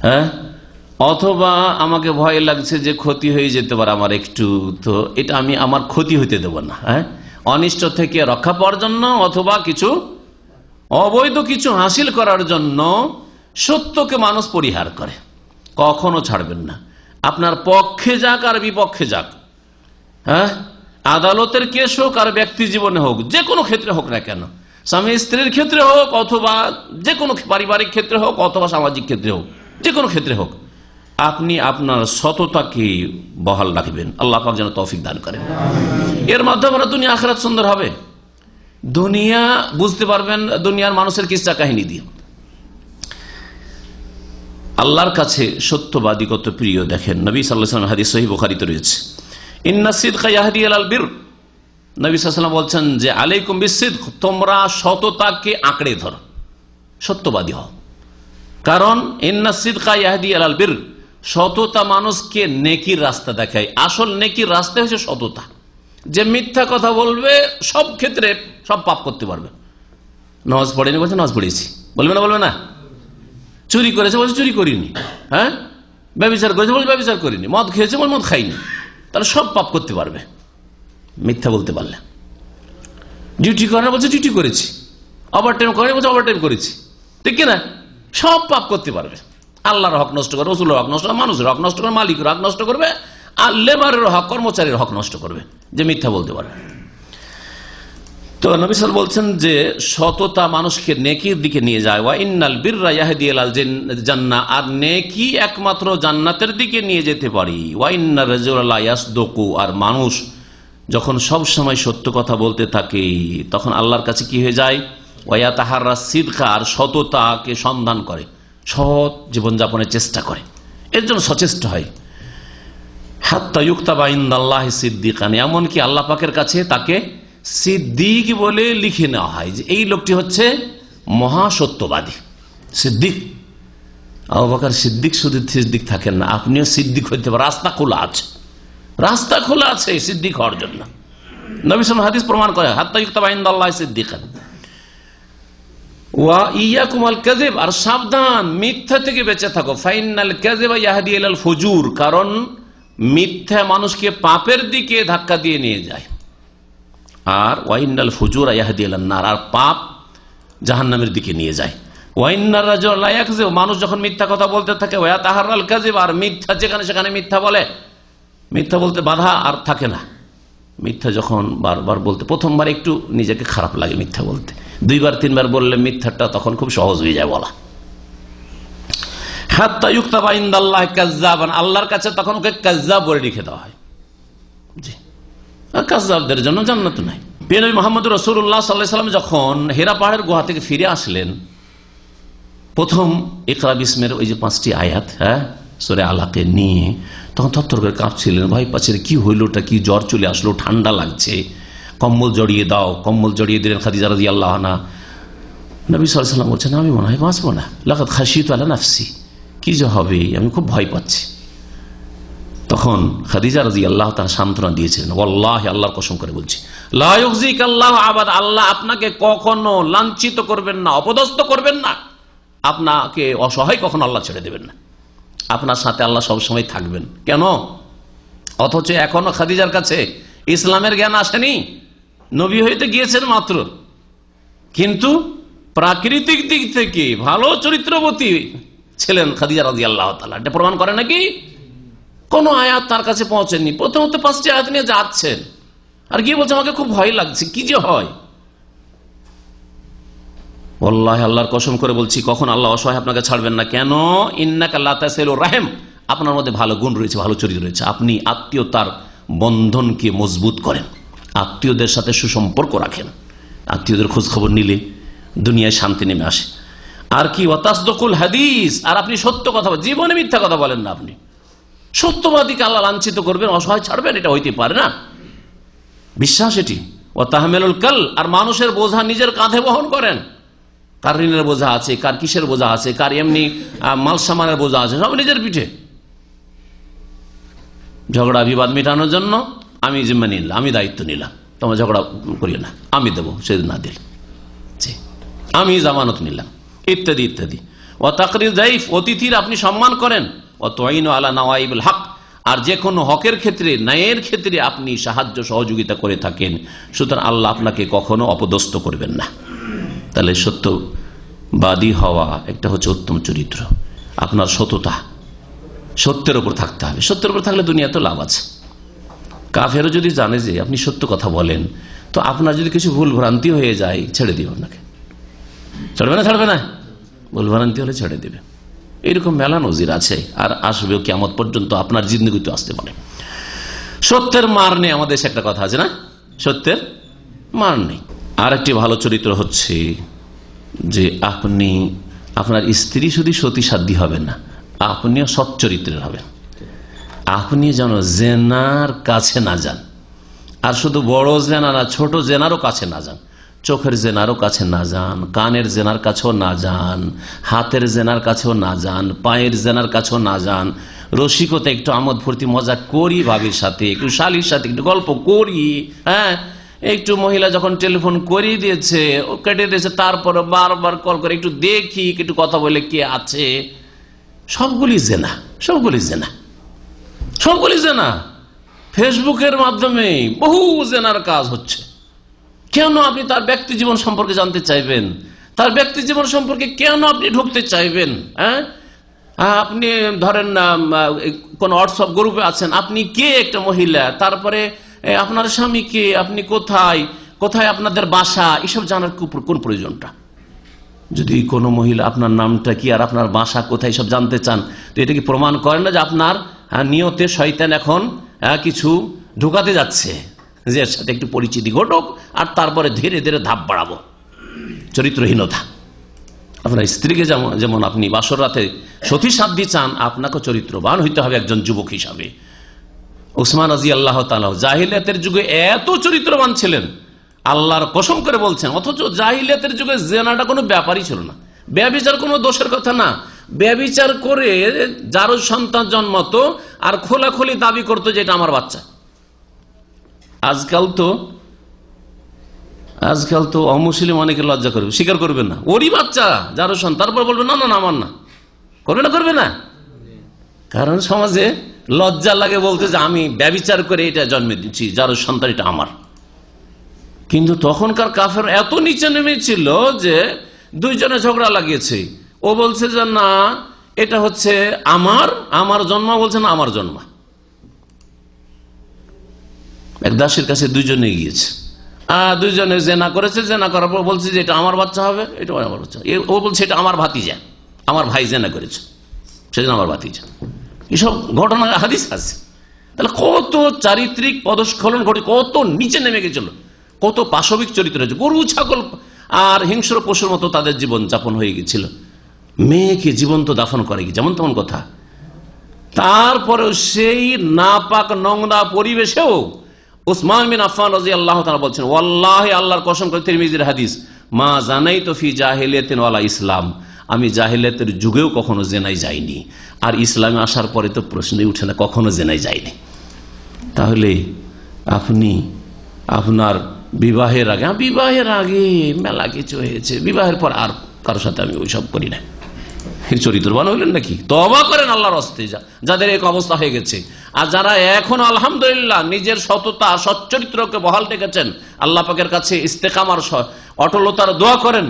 হ্যাঁ, অথবা আমাকে ভয় লাগছে যে ক্ষতি হয়ে যেতে পারে আমার একটু, তো এটা আমি আমার ক্ষতি হইতে দেব না, হ্যাঁ, অনিষ্ট থেকে রক্ষা পাওয়ার জন্য অথবা কিছু অবৈধ কিছু হাসিল করার জন্য সত্যকে মানুষ পরিহার করে, কখনো ছাড়বেন না। আপনার পক্ষে যাক আর বিপক্ষে যাক, হ্যাঁ, আদালতের কেস হোক আর ব্যক্তি জীবনে হোক, যে কোনো ক্ষেত্রে হোক না কেন, স্বামী স্ত্রীর ক্ষেত্রে হোক অথবা যে কোনো পারিবারিক ক্ষেত্রে হোক অথবা সামাজিক ক্ষেত্রে হোক, যে কোনো ক্ষেত্রে হোক, আপনি আপনার সততাকে বহাল রাখবেন। আল্লাহ পাক যেন তৌফিক দান করেন। এর মাধ্যমে দুনিয়া আখিরাত সুন্দর হবে। দুনিয়া বুঝতে পারবেন দুনিয়ার মানুষের কিসসা কাহিনী দিয়ে। আল্লাহর কাছে সত্যবাদী কত প্রিয় দেখেন। নবী সাল্লাল্লাহু আলাইহি ওয়াসাল্লাম হাদিস সহিহ বুখারীতে রয়েছে, ইন্না সিদকা ইয়াহদি ইলাল বির। নবী সাল্লাল্লাহু আলাইহি ওয়াসাল্লাম বলছেন যে আলাইকুম বিসিদক, তোমরা সততাকে আঁকড়ে ধরো, সত্যবাদী হও। কারণ ইন্না সিদকা ইয়াহদি ইলাল বির, সততা মানুষকে নেকির রাস্তা দেখায়। আসল নেকির রাস্তা হচ্ছে সততা। যে মিথ্যা কথা বলবে সব ক্ষেত্রে সব পাপ করতে পারবে। নামাজ পড়েনি বলছে নামাজ পড়েছি, বলবে না বলবে না? চুরি করেছে বলছে চুরি করিনি, হ্যাঁ, ব্যভিচার করেছে বলছে ব্যভিচার করিনি, মদ খেয়েছে বলে মদ খাইনি, তাহলে সব পাপ করতে পারবে মিথ্যা বলতে পারলে। ডিউটি করে বলছে ডিউটি করেছি, ওভার টাইম করে বলছে ওভার টাইম করেছি, ঠিক কিনা? সব পাপ করতে পারবে। আল্লাহর হক নষ্ট করে, রসুলের হক নষ্ট করে, মানুষের হক নষ্ট করে, মালিকের হক নষ্ট করবে, আর লেবারের হক, কর্মচারীর হক নষ্ট করবে, যে মিথ্যা বলতে পারবে। তো নবী সাল্লাল্লাহু আলাইহি ওয়াসাল্লাম বলছেন যে সততা মানুষকে নেকির দিকে নিয়ে যায়। ওয়া ইন্নাল বিররা ইয়াহদি ইলাল জান্নাহ, আর নেকি একমাত্র জান্নাতের দিকে নিয়ে যেতে পারে। ওয়া ইন্নার রাজুলা লা ইয়াসদুকু, আর মানুষ যখন সব সময় সত্য কথা বলতে থাকে তখন আল্লাহর কাছে কি হয়ে যায়? ওয়া ইয়াতাহাররা সিদকা, আর সততাকে সন্ধান করে, সৎ জীবনযাপনের চেষ্টা করে, এর জন্য সচেষ্ট হয়। হাত্তা ইউকতাবা ইনদাল্লাহি সিদ্দিকান, এমনকি আল্লাহ পাকের কাছে তাকে সিদ্দিক বলে লিখে নেওয়া হয় যে এই লোকটি হচ্ছে মহাসত্যবাদী সিদ্দিক। আবু বকর সিদ্দিক শুধু সিদ্দিক থাকেন না, আপনিও সিদ্দিক হইতে পারেন। রাস্তা খোলা আছে, রাস্তা খোলা আছে সিদ্দিক হওয়ার জন্য। নবী সাল্লাল্লাহু আলাইহি ওয়াসাল্লাম হাদিস প্রমাণ করে হাত্তা ইউকতাবা ইনদাল্লাহি সিদ্দিকান। ওয়া ইয়াকুমুল কাযিব, আর সাবধান মিথ্যা থেকে বেঁচে থাকো। ফাইনাল কাযিবা ইয়াহদি ইলাল ফুজুর, কারণ মিথ্যা মানুষকে পাপের দিকে ধাক্কা দিয়ে নিয়ে যায়। আর ওয়াইনাল ফুজুর ইয়াহদি ইলান নার, আর পাপ জাহান্নামের দিকে নিয়ে যায়। ওয়াইন্নার রাজুলা লা ইয়াকযিব, মানুষ যখন মিথ্যা কথা বলতে থাকে, ওয়া তাহাররাল কাযিব, আর মিথ্যা যেখানে সেখানে মিথ্যা বলে, মিথ্যা বলতে বাধা আর থাকে না। মিথ্যা যখন বারবার বলতে, প্রথমবার একটু নিজেকে খারাপ লাগে মিথ্যা বলতে, দুইবার তিনবার বললে মিথ্যাটা তখন খুব সহজ হয়ে যায় বলা। হাত্তা ইউকতাবা ইনদাল্লাহি কাযযাবান, আল্লাহর কাছে তখন ওকে কাযযাব বলে লিখে দেওয়া হয়। জি, কাযযাবদের জন্য জান্নাত নাই। নবী মুহাম্মদ রাসূলুল্লাহ সাল্লাল্লাহু আলাইহি ওয়াসাল্লাম যখন হিরা পাহাড়ের গুহা থেকে ফিরে আসলেন, প্রথম ইকরা বিসমের ওই যে 5টি আয়াত, হ্যাঁ, সূরা আলাকে নিয়ে, তখন থরথর করে কাঁপছিলেন, ভয় পাচ্ছিলেন কি হইল, ওটা কি জ্বর চলে আসলো, ঠান্ডা লাগছে, কম্বল জড়িয়ে দাও। কম্বল জড়িয়ে দিলেন খাদিজা রাদিয়াল্লাহু আনহা। নবী সাল্লাল্লাহু আলাইহি ওয়াসাল্লাম বলছেন আমি মনে হয় বাঁচবো না, লাকাদ খাশিতু আলা নাফসি, কি যে হবে আমি খুব ভয় পাচ্ছি। তখন খাদিজা রাদিয়াল্লাহু তাআলা সান্ত্বনা দিয়েছিলেন, ওয়াল্লাহি, আল্লাহর কসম করে বলছি, লা ইউযিকাল্লাহু আবাদ, আল্লাহ আপনাকে কখনো লাঞ্ছিত করবেন না, অপদস্থ করবেন না, আপনাকে অসহায় কখনো আল্লাহ ছেড়ে দেবেন না, আপনার সাথে আল্লাহ সবসময় থাকবেন। কেন? অথচ এখনো খাদিজার কাছে ইসলামের জ্ঞান আসেনি, নবী হইতে গিয়েছেন মাত্র, কিন্তু প্রাকৃতিক দিক থেকে ভালো চরিত্রবতী ছিলেন খাদিজা রাদিয়াল্লাহু তাআলা। এটা প্রমাণ করে নাকি কোন আয়াত তার কাছে পৌঁছেননি। প্রথমত 5টি আয়াত নিয়ে যাচ্ছেন, আর গিয়ে বলছে আমাকে খুব ভয় লাগছে, কি যে হয়। ওয়াল্লাহি, আল্লাহর কসম করে বলছি, কখন আল্লাহ অসহায় আপনাকে ছাড়বেন না। কেন? ইন্নাকা লা তাসিলুর রাহিম, আপনার মধ্যে ভালো গুণ রয়েছে, ভালো চরিত্র রয়েছে, আপনি আত্মীয়তার বন্ধনকে মজবুত করেন, আত্মীয়দের সাথে সুসম্পর্ক রাখেন, আত্মীয়দের খোঁজ খবর নিলে দুনিয়ায় শান্তি নেমে আসে। আর কি? ওয়াতাসদুকুল হাদিস, আর আপনি সত্য কথা, জীবনে মিথ্যা কথা বলেন না আপনি। সত্যবাদীকে আল্লাহ লাঞ্ছিত করবেন, অসহায় ছাড়বেন, এটা হইতে পারে না। বিশ্বাস এটি। ও তাহমেলুল কাল, আর মানুষের বোঝা নিজের কাঁধে বহন করেন। কার ঋণের বোঝা আছে, কার কিসের বোঝা আছে, কার এমনি মাল সামানের বোঝা আছে, সব নিজের পিঠে। ঝগড়া বিবাদ মেটানোর জন্য আমি জিম্মা নিলাম, আমি দায়িত্ব নিলাম, তোমার ঝগড়া করিও না, আমি দেবো, সে না দিল, আমি জামানত নিলাম, ইত্যাদি ইত্যাদি। ও তাকরির দাইফ, অতিথির আপনি সম্মান করেন। ও তোয়াইন আলা নওয়াইবুল হক, আর যে কোনো হকের ক্ষেত্রে, ন্যায়ের ক্ষেত্রে আপনি সাহায্য সহযোগিতা করে থাকেন। সুতরাং আল্লাহ আপনাকে কখনো অপদস্থ করবেন না। তাহলে সত্যবাদী হওয়া একটা হচ্ছে উত্তম চরিত্র। আপনার সততা, সত্যের উপর থাকতে হবে। সত্যের উপর থাকলে দুনিয়াতে লাভ আছে। কাফেরও যদি জানে যে আপনি সত্য কথা বলেন, তো আপনার যদি কিছু ভুল ভ্রান্তি হয়ে যায়, ছেড়ে দিবে আপনাকে। ছাড়বে না? ছাড়বে না? ভুল ভ্রান্তি হলে ছেড়ে দিবে। এইরকম মেলা নজির আছে, আর আসবেও কিয়ামত পর্যন্ত, আপনার জিন্দগিতে আসতে পারে। সত্যের মার নেই আমাদের দেশে, একটা কথা আছে না, সত্যের মার নেই। আর একটি ভালো চরিত্র হচ্ছে যে আপনি, আপনার স্ত্রী শুধু সতী সাধ্যী হবেন না, আপনিও সৎ চরিত্রের হবেন। আপনি যেন জেনার কাছে না যান, আর শুধু বড় জেনা না, ছোট জেনারও কাছে না যান। চোখের জেনারও কাছে না যান, কানের জেনার কাছেও না যান, হাতের জেনার কাছেও না যান, পায়ের জেনার কাছেও না যান। রসিকতা একটু আমোদ ফুর্তি মজা করি ভাবির সাথে, একটু শালির সাথে একটু গল্প করি, হ্যাঁ, একটু মহিলা যখন টেলিফোন করিয়ে দিয়েছে, ও কেটে দিয়েছে, তারপরে বারবার কল করে একটু দেখি, একটু কথা বলে কে আছে, সবগুলি জেনা, সবগুলি জেনা, সবগুলি জেনা। ফেসবুকের মাধ্যমে বহু জেনার কাজ হচ্ছে। কেন আপনি তার ব্যক্তি জীবন সম্পর্কে জানতে চাইবেন? তার ব্যক্তি জীবন সম্পর্কে কেন আপনি ঢুকতে চাইবেন? হ্যাঁ, আপনি ধরেন কোন হোয়াটসঅ্যাপ গ্রুপে আছেন, আপনি কে একটা মহিলা, তারপরে আপনার স্বামী কে, আপনি কোথায়, কোথায় আপনাদের বাসা, এসব জানার কোন প্রয়োজনটা? যদি কোনো মহিলা আপনার নামটা কি আর আপনার বাসা কোথায় সব জানতে চান, তো এটা কি প্রমাণ করে না যে আপনার নিয়তে শয়তান এখন কিছু ঢুকাতে যাচ্ছে, যে এর সাথে একটু পরিচিতি ঘটুক, আর তারপরে ধীরে ধীরে ধাপ বাড়াবো? চরিত্রহীনতা। আপনার স্ত্রীকে যেমন আপনি বাসর রাতে সতী সাধ্যী চান, আপনাকে চরিত্রবান হইতে হবে একজন যুবক হিসাবে। উসমান রাদিয়াল্লাহু তাআলা জাহিলিয়াতের যুগে এত চরিত্রবান ছিলেন, আল্লাহর কসম করে বলছেন, অথচ জাহিলিয়াতের যুগে জেনাটা কোনো ব্যাপারই ছিল না। ব্যভিচার কোনো দোষের কথা না। ব্যভিচার করে যারও সন্তান জন্মাতো আর খোলাখুলি দাবি করতো যে এটা আমার বাচ্চা। আজকাল তো অমুসলিম অনেকে লজ্জা করবে, স্বীকার করবে না, ওরই বাচ্চা যারও সন্তান, তারপর বলবে না না না আমার না। করবে না, কারণ সমাজে লজ্জা লাগে বলতে যে আমি ব্যভিচার করে এটা জন্মে দিচ্ছি, যারও সন্তান এটা আমার। কিন্তু তখনকার কাফের এত নিচে নেমেছিল যে দুইজনে ঝগড়া লাগিয়েছে। ও বলছে যে না এটা হচ্ছে আমার জন্ম, বলছে না আমার জন্ম। এক দাসের কাছে দুইজনে গিয়েছে, দুইজনে জেনা করেছে, জেনা করার পর বলছে যে এটা আমার বাচ্চা হবে, এটা আমার বাচ্চা। ও বলছে এটা আমার ভাতিজা, আমার ভাই জেনা করেছে, সেজন্য আমার ভাতিজা। এসব ঘটনা হাদিস আছে। তাহলে কত চারিত্রিক পদস্খলন ঘটে, কত নিচে নেমে গেছিল, কত পাশবিক চরিত্র হয়েছে। গরু ছাগল আর হিংস্র পশুর মতো তাদের জীবন যাপন হয়ে গেছিল। মেয়েকে জীবন্ত দাফন করে কি যেমন তেমন কথা। তারপরেও সেই নাপাক নোংরা পরিবেশেও উসমান বিন আফফান রাদিয়াল্লাহু তাআলা বলছেন, ওয়াল্লাহি আল্লাহর কসম করে, তিরমিজির হাদিস, মা জানাইতু ফি জাহিলিয়াতিন ওয়ালা ইসলাম, আমি জাহিলিয়াতের যুগেও কখনো জেনাই যাইনি, আর ইসলামে আসার পরে তো প্রশ্নই উঠে না, কখনো জেনাই যায়নি। তাহলে আপনি আপনার বিবাহের আগে মেলা কিছু হয়েছে, বিবাহের পর আর কারোর সাথে আমি ওইসব করি না, চরিত্রবান হইলেন নাকি? তওবা করেন আল্লাহর হস্তে যাদের এক অবস্থা হয়ে গেছে। আর যারা এখন আলহামদুলিল্লাহ নিজের সততা সচ্চরিত্রকে বহাল রেখেছেন, আল্লাহ পাকের কাছে ইস্তেকামার অটলতার দোয়া করেন,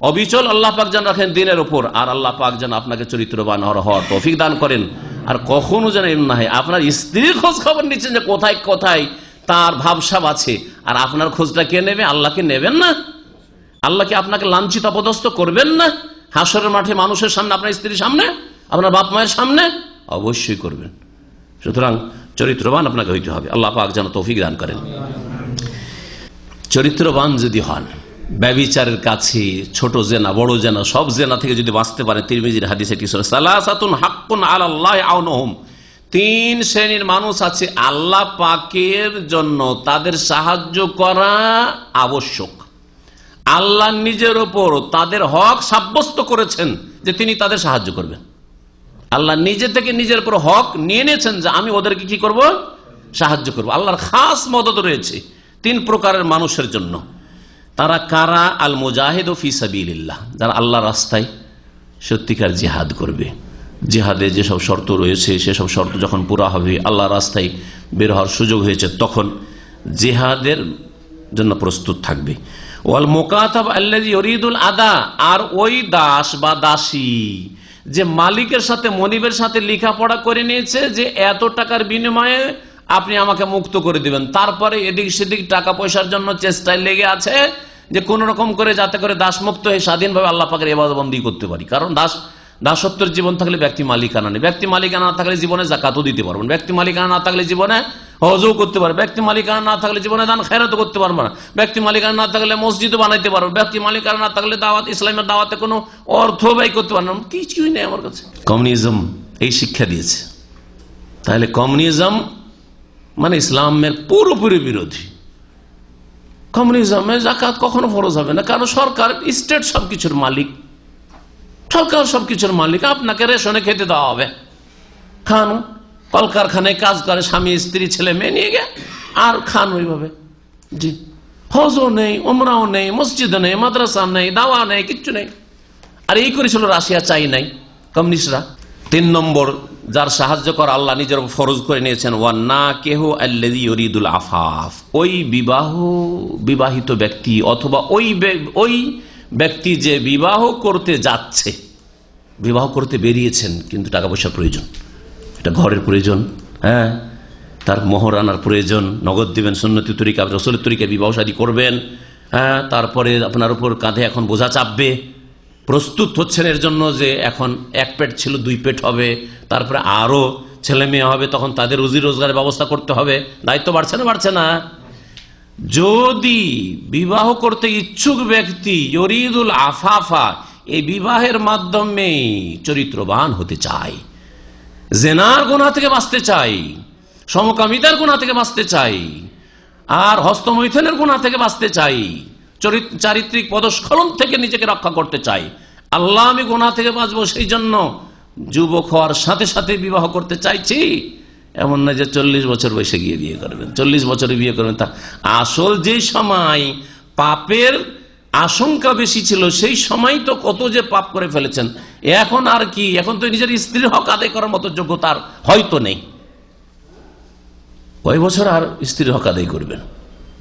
অবিচল আল্লাহ পাক যেন রাখেন দিনের উপর, আর আল্লাহ পাক যেন আপনাকে চরিত্রবান হওয়ার তৌফিক দান করেন। আর কখনো যেন এমন না হয় আপনার স্ত্রীর খোঁজ খবর নিচ্ছেন যে কোথায় কোথায় তার ভাবসাব আছে, আর আপনার খোঁজটা কে নেবে? আল্লাহকে নেবেন না? আল্লাহকে আপনাকে লাঞ্ছিত অপদস্থ করবেন না? হাসরের মাঠে মানুষের সামনে, আপনার স্ত্রীর সামনে, আপনার বাপ মায়ের সামনে অবশ্যই করবেন। সুতরাং চরিত্রবান আপনাকে হইতে হবে। আল্লাহ পাক যেন তৌফিক দান করেন। চরিত্রবান যদি হন, ব্যভিচারের কাছে, ছোট জেনা বড় জেনা সব জেনা থেকে যদি বাঁচতে পারে, তিরমিজির হাদিসে কি সালাসাতুন হাক্কুন আলাল্লাহি আউনুহুম, তিন শ্রেণীর মানুষ আছে আল্লাহ পাকের জন্য তাদের সাহায্য করা আবশ্যক। আল্লাহ নিজের ওপর তাদের হক সাব্যস্ত করেছেন যে তিনি তাদের সাহায্য করবেন। আল্লাহ নিজে থেকে নিজের উপর হক নিয়ে নিয়েছেন যে আমি ওদেরকে কি করব, সাহায্য করব। আল্লাহর খাস মদদ রয়েছে তিন প্রকারের মানুষের জন্য। তারা কারা? আল মুজাহিদ ফি সাবিলিল্লাহ, যারা আল্লাহর রাস্তায় সত্যিকার জিহাদ করবে। জিহাদে যেসব শর্ত রয়েছে সেসব শর্ত যখন পুরা হবে, আল্লাহ রাস্তায় বের হওয়ার সুযোগ হয়েছে, তখন জিহাদের জন্য প্রস্তুত থাকবে। ওয়াল মুকাতাব আল্লাযী ইউরিদুল আদা, আর ওই দাস বা দাসী যে মালিকের সাথে মনিবের সাথে লেখাপড়া করে নিয়েছে যে এত টাকার বিনিময়ে আপনি আমাকে মুক্ত করে দিবেন, তারপরে এদিক সেদিক টাকা পয়সার জন্য চেষ্টায় লেগে আছে যে কোন রকম করে যাতে করে দাস মুক্ত হয়ে স্বাধীনভাবে আল্লাহ পাকের ইবাদতবন্দি করতে পারি। কারণ দাসত্বের জীবন থাকলে ব্যক্তি মালিকানা নেই, ব্যক্তি মালিকানা না থাকলে জীবনে যাকাতও দিতে পারবেন, ব্যক্তি মালিকানা না থাকলে জীবনে হজও করতে পারবে, ব্যক্তি মালিকানা না থাকলে জীবনে দান খায়রাতও করতে পারবে না, ব্যক্তি মালিকানা না থাকলে মসজিদও বানাইতে পারবে, ব্যক্তি মালিকানা না থাকলে দাওয়াত ইসলামের দাওয়াতে কোনো অর্থ ব্যয় করতে পারবে না। কিছুই নেই আমার কাছে। কমিউনিজম এই শিক্ষা দিয়েছে। তাহলে কমিউনিজম মানে ইসলামের পুরোপুরি বিরোধী। কমিউনিজমে যাকাত কখনো ফরজ হবে না, কারণ সরকার, স্টেট সবকিছুর মালিক, সরকার সবকিছুর মালিক। আপনাকে রেশনে খেতে দেওয়া হবে, খান। কলকারখানায় কাজ করে স্বামী স্ত্রী ছেলে মেয়ে নিয়ে গে আর খান ওইভাবে। জি, হজও নেই, উমরাও নেই, মসজিদও নেই, মাদ্রাসা নেই, দাওয়া নেই, কিচ্ছু নেই। আর এই করেছিল রাশিয়া, চাই নাই কমিউনিস্টরা। 3 নম্বর, যার সাহায্য করা আল্লাহ নিজের ফরজ করে নিয়েছেন, ওয়ান্না কেহ আল্লাযী ইউরিদুল আফাফ, ওই বিবাহিত ব্যক্তি অথবা ওই ব্যক্তি যে বিবাহ করতে যাচ্ছে, বিবাহ করতে বেরিয়েছেন কিন্তু টাকা পয়সার প্রয়োজন, এটা ঘরের প্রয়োজন, হ্যাঁ, তার মোহর আনার প্রয়োজন, নগদ দিবেন, সুন্নতি তরিকা রাসূলের তরিকায় বিবাহ শাদী করবেন, হ্যাঁ, তারপরে আপনার উপর কাঁধে এখন বোঝা চাপবে, প্রস্তুত হচ্ছেন এর জন্য যে এখন 1 পেট ছিল 2 পেট হবে, তারপরে আরো ছেলে মেয়ে হবে, তখন তাদের রুজি রোজগারের ব্যবস্থা করতে হবে, দায়িত্ব বাড়ছে না। যদি বিবাহ করতে ইচ্ছুক ব্যক্তি ইউরিদুল আফাফা, এই বিবাহের মাধ্যমে চরিত্রবান হতে চাই, জেনার গুনাহ থেকে বাঁচতে চাই, সমকামিতার গুনাহ থেকে বাঁচতে চাই, আর হস্তমৈথুনের গুনাহ থেকে বাঁচতে চাই, চারিত্রিক পদস্খলন থেকে নিজেকে রক্ষা করতে চাই, আল্লাহ আমি গুনাহ থেকে বাঁচবো, সেই জন্য যুবক হওয়ার সাথে সাথে বিবাহ করতে চাইছি, এমন না যে 40 বছর বয়সে গিয়ে বিয়ে করবেন, 40 বছরে বিয়ে করবেন। তা আসল যে সময় পাপের আশঙ্কা বেশি ছিল সেই সময় তো কত যে পাপ করে ফেলেছেন, এখন আর কি, এখন তো নিজের স্ত্রীর হক আদায় করার মতো যোগ্যতার হয়তো নেই। কয় বছর আর স্ত্রীর হক আদায় করবেন?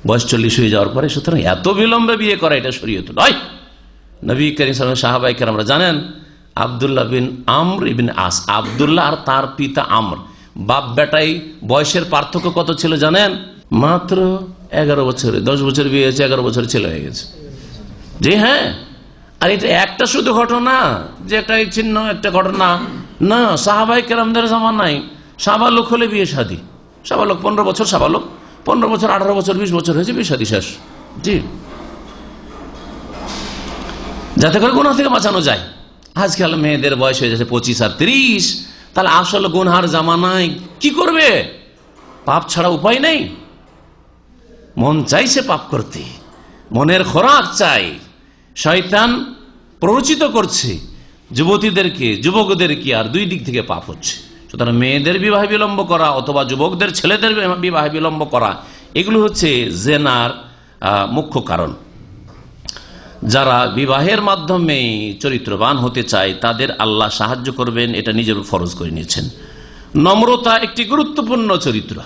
বয়স 40 হয়ে যাওয়ার পরে। সুতরাং এত বিলম্বে বিয়ে করা এটা শরীয়ত নয়। নবী করিম সাল্লাল্লাহু আলাইহি ওয়াসাল্লাম, সাহাবায়ে কেরামরা জানেন, আব্দুল্লাহ বিন আমর ইবনে আস, আব্দুল্লাহ আর তার পিতা আমর, বাপ বেটাই বয়সের পার্থক্য কত ছিল জানেন? মাত্র 11 বছরে। 10 বছর বিয়ে হয়েছে, 11 বছর ছেলে হয়ে গেছে। জি হ্যাঁ, আর এটা একটা শুধু ঘটনা যে একটা ছিন্ন একটা ঘটনা না, সাহাবায়ে কেরামদের জামানায় সাবালক হলে বিয়ে শাদী, সাবালক 15 বছর, সাবালক 15 বছর, 18 বছর, 20 বছর হয়েছে, বিয়ে শাদী শেষ। জি, যাতে করে গুনাহ থেকে বাঁচানো যায়। আজকাল মেয়েদের বয়স হয়ে যাচ্ছে 25 আর 30, তাহলে আসল গুনহার জামানায় কি করবে? পাপ ছাড়া উপায় নেই। মন চাইছে পাপ করতে, মনের খোরাক চাই, শয়তান প্ররোচিত করছে যুবতীদেরকে, যুবকদেরকে, আর দুই দিক থেকে পাপ হচ্ছে। সুতরাং মেয়েদের বিবাহ বিলম্ব করা অথবা যুবকদের ছেলেদের বিবাহ বিলম্ব করা, এগুলো হচ্ছে জেনার মুখ্য কারণ। যারা বিবাহের মাধ্যমে চরিত্রবান হতে চায় তাদের আল্লাহ সাহায্য করবেন, এটা নিজের ফরজ করে নিয়েছেন। নম্রতা একটি গুরুত্বপূর্ণ চরিত্র।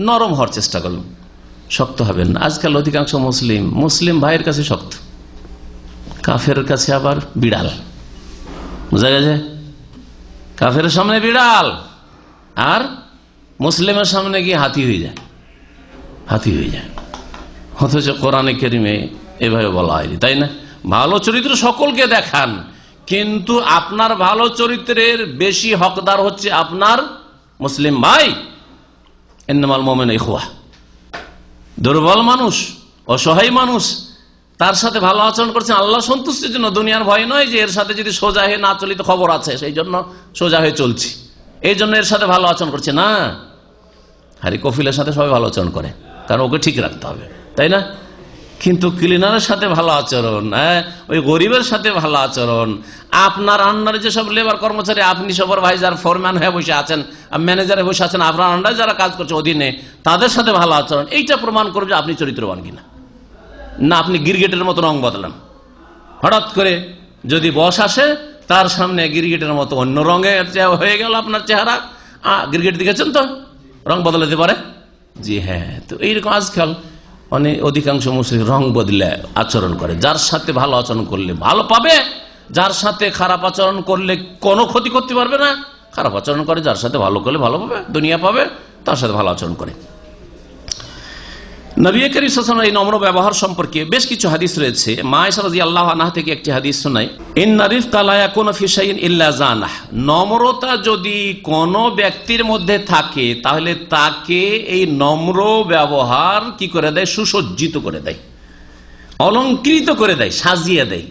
নরম হওয়ার চেষ্টা করবেন, শক্ত হবেন না। আজকাল অধিকাংশ মুসলিম ভাইয়ের কাছে শক্ত, কাফের কাছে আবার বিড়াল। বুঝা গেছে? কাফের সামনে বিড়াল আর মুসলিমের সামনে গিয়ে হাতি হয়ে যায়। অথচ কোরআনে কারিমে এভাবে বলা হয়নি, তাই না? ভালো চরিত্র সকলকে দেখান, কিন্তু আপনার ভালো চরিত্রের বেশি হকদার হচ্ছে আপনার মুসলিম ভাই। ইন্নামাল মুমিনুনা ইখওয়া। দুর্বল মানুষ, অসহায় মানুষ, তার সাথে ভালো আচরণ করছেন আল্লাহ সন্তুষ্টির জন্য, দুনিয়ার ভয় নয় যে এর সাথে যদি সোজা হয়ে না চলি তো খবর আছে, সেই জন্য সোজা হয়ে চলছি। এই জন্য এর সাথে ভালো আচরণ করছে না। হারি কফিলের সাথে সবাই ভালো আচরণ করে, কারণ ওকে ঠিক রাখতে হবে, তাই না? কিন্তু ক্লিনারের সাথে ভালো আচরণ, ওই গরিবের সাথে ভালো আচরণ, আপনার আন্ডারে যেসব লেবার কর্মচারী, আপনি সুপারভাইজার ফোরম্যান হয়ে বসে আছেন, ম্যানেজারে বসে আছেন, আপনার আন্ডারে যারা কাজ করছে অধীনে, তাদের সাথে ভালো আচরণ, এইটা প্রমাণ করবে যে আপনি চরিত্রবান কিনা। না আপনি গিরগিটের মতো রং বদলান, হঠাৎ করে যদি বস আসে তার সামনে গিরগিটের মতো অন্য রঙে হয়ে গেল আপনার চেহারা। গিরগিট দেখেছেন তো রং বদলাতে পারে? জি হ্যাঁ। তো এইরকম আজকাল অনেক অধিকাংশ মুসলিম রং বদলে আচরণ করে। যার সাথে ভালো আচরণ করলে ভালো পাবে, যার সাথে খারাপ আচরণ করলে কোনো ক্ষতি করতে পারবে না। খারাপ আচরণ করে যার সাথে ভালো করলে ভালো পাবে, দুনিয়া পাবে, তার সাথে ভালো আচরণ করে। নবী করিম সাল্লাল্লাহু আলাইহি ওয়াসাল্লাম এই নম্র ব্যবহার সম্পর্কে বেশ কিছু হাদিস রয়েছে। মা আয়েশা রাদিয়াল্লাহু আনহা থেকে একটি হাদিস শোনাই, ইন্না রিফকা লা ইয়াকুনু ফি শাইইন ইল্লা জানাহ, নম্রতা যদি কোনো ব্যক্তির মধ্যে থাকে তাহলে তাকে এই নম্র ব্যবহার কি করে দেয়? সুসজ্জিত করে দেয়, অলংকৃত করে দেয়, সাজিয়ে দেয়।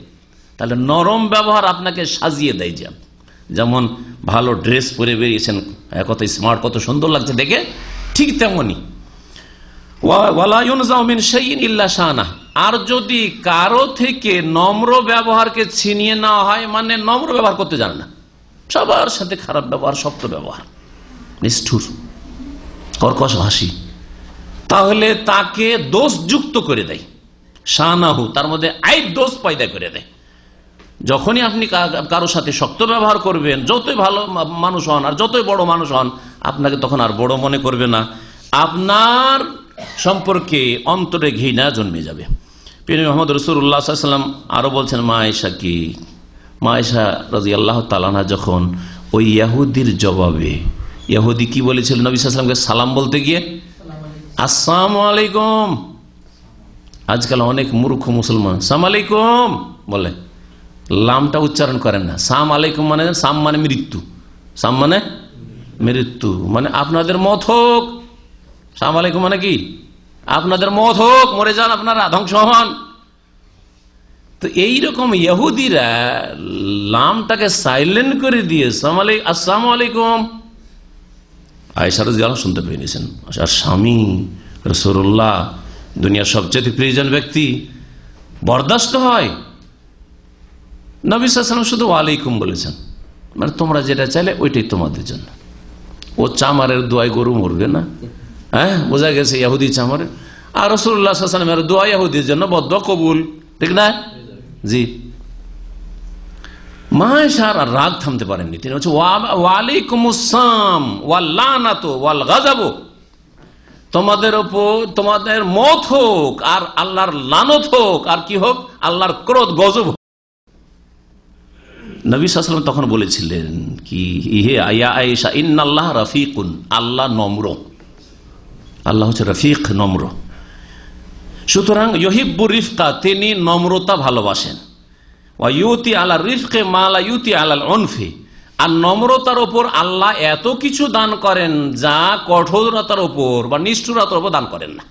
তাহলে নরম ব্যবহার আপনাকে সাজিয়ে দেয়। যেমন ভালো ড্রেস পরে বেরিয়েছেন, কত স্মার্ট, কত সুন্দর লাগছে দেখে, ঠিক তেমনি আর যদি কারো থেকে নম্র ব্যবহারকে ছিনিয়ে নেওয়া হয়, মানে নম্র ব্যবহার করতে জানে না, সবার সাথে খারাপ ব্যবহার, শক্ত ব্যবহার, নিষ্ঠুর, কর্কশ হাসি, তাহলে তাকে দোষযুক্ত করে দেয়। শানাহু, তার মধ্যে আইব দোষ পয়দা করে দেয়। যখনই আপনি কারো সাথে শক্ত ব্যবহার করবেন, যতই ভালো মানুষ হন আর যতই বড় মানুষ হন, আপনাকে তখন আর বড় মনে করবে না, আপনার সম্পর্কে অন্তরে ঘৃণা জন্মে যাবে। প্রিয় মুহাম্মদ রাসূলুল্লাহ সাল্লাল্লাহু আলাইহি ওয়াসাল্লাম আরো বলছেন, মা আয়েশা কি, মা আয়েশা রাদিয়াল্লাহু তাআলা আনহা যখন ওই ইহুদির জবাবে, ইহুদি কি বলেছিল নবী সাল্লাল্লাহু আলাইহি ওয়াসাল্লামকে সালাম বলতে গিয়ে? আসসালামু আলাইকুম। আজকাল অনেক মূর্খ মুসলমান সালাম আলাইকুম বলে, লামটা উচ্চারণ করেন না। সাম আলাইকুম মানে, সাম মানে মৃত্যু, সাম মানে মৃত্যু, মানে আপনাদের মত হোক। সালাম আলাইকুম মানে কি? আপনাদের মত হোক, মরে যান আপনারা, ধ্বংস হন। তো এইরকম ইহুদিরা লামটাকে সাইলেন্ট করে দিয়ে আসসালামু আলাইকুম। আয়েশা রাদিয়াল্লাহু শুনতে পেয়ে নিয়েছেন, আর স্বামী রাসূলুল্লাহ, দুনিয়ার সবচেয়ে প্রিয়জন ব্যক্তি, বরদাস্ত হয়? নবী সাল্লাল্লাহু আলাইহি ওয়াসাল্লাম শুধু ওয়ালাইকুম বলেছেন, মানে তোমরা যেটা চাইলে ওইটাই তোমাদের জন্য। ও চামারের দোয়ায় গরু মরবে না, হ্যাঁ বোঝা গেছে, ইহুদি চামারে। আর রাসূলুল্লাহ সাল্লাল্লাহু আলাইহি ওয়াসাল্লামের দোয়া ইহুদির জন্য বদদোয়া কবুল, ঠিক না? জি। মা আয়েশা আর রাগ থামতে পারেননি, তিনি হচ্ছে ওয়ালাইকুমুস সালাম ওয়াল লানাতু ওয়াল গাযাবু, তোমাদের উপর তোমাদের মত হোক আর আল্লাহর লানত হোক, আর কি হোক? আল্লাহর ক্রোধ, গজব। নবী সাল্লাল্লাহু আলাইহি ওয়াসাল্লাম তখন বলেছিলেন কি, ইহে ইয়া আয়েশা ইন্নাল্লাহ রাফিকুন, আল্লাহ নম্র, আল্লাহ হচ্ছে রফিক, নম্র। সুতরাং ইউহিব্বু রিফকা, তিনি নম্রতা ভালোবাসেন। ওয়া ইউতি আলা রিফকে মা লা ইউতি আলাল উনফি, আর নম্রতার উপর আল্লাহ এত কিছু দান করেন যা কঠোরতার উপর বা নিষ্ঠুরতার উপর দান করেন না।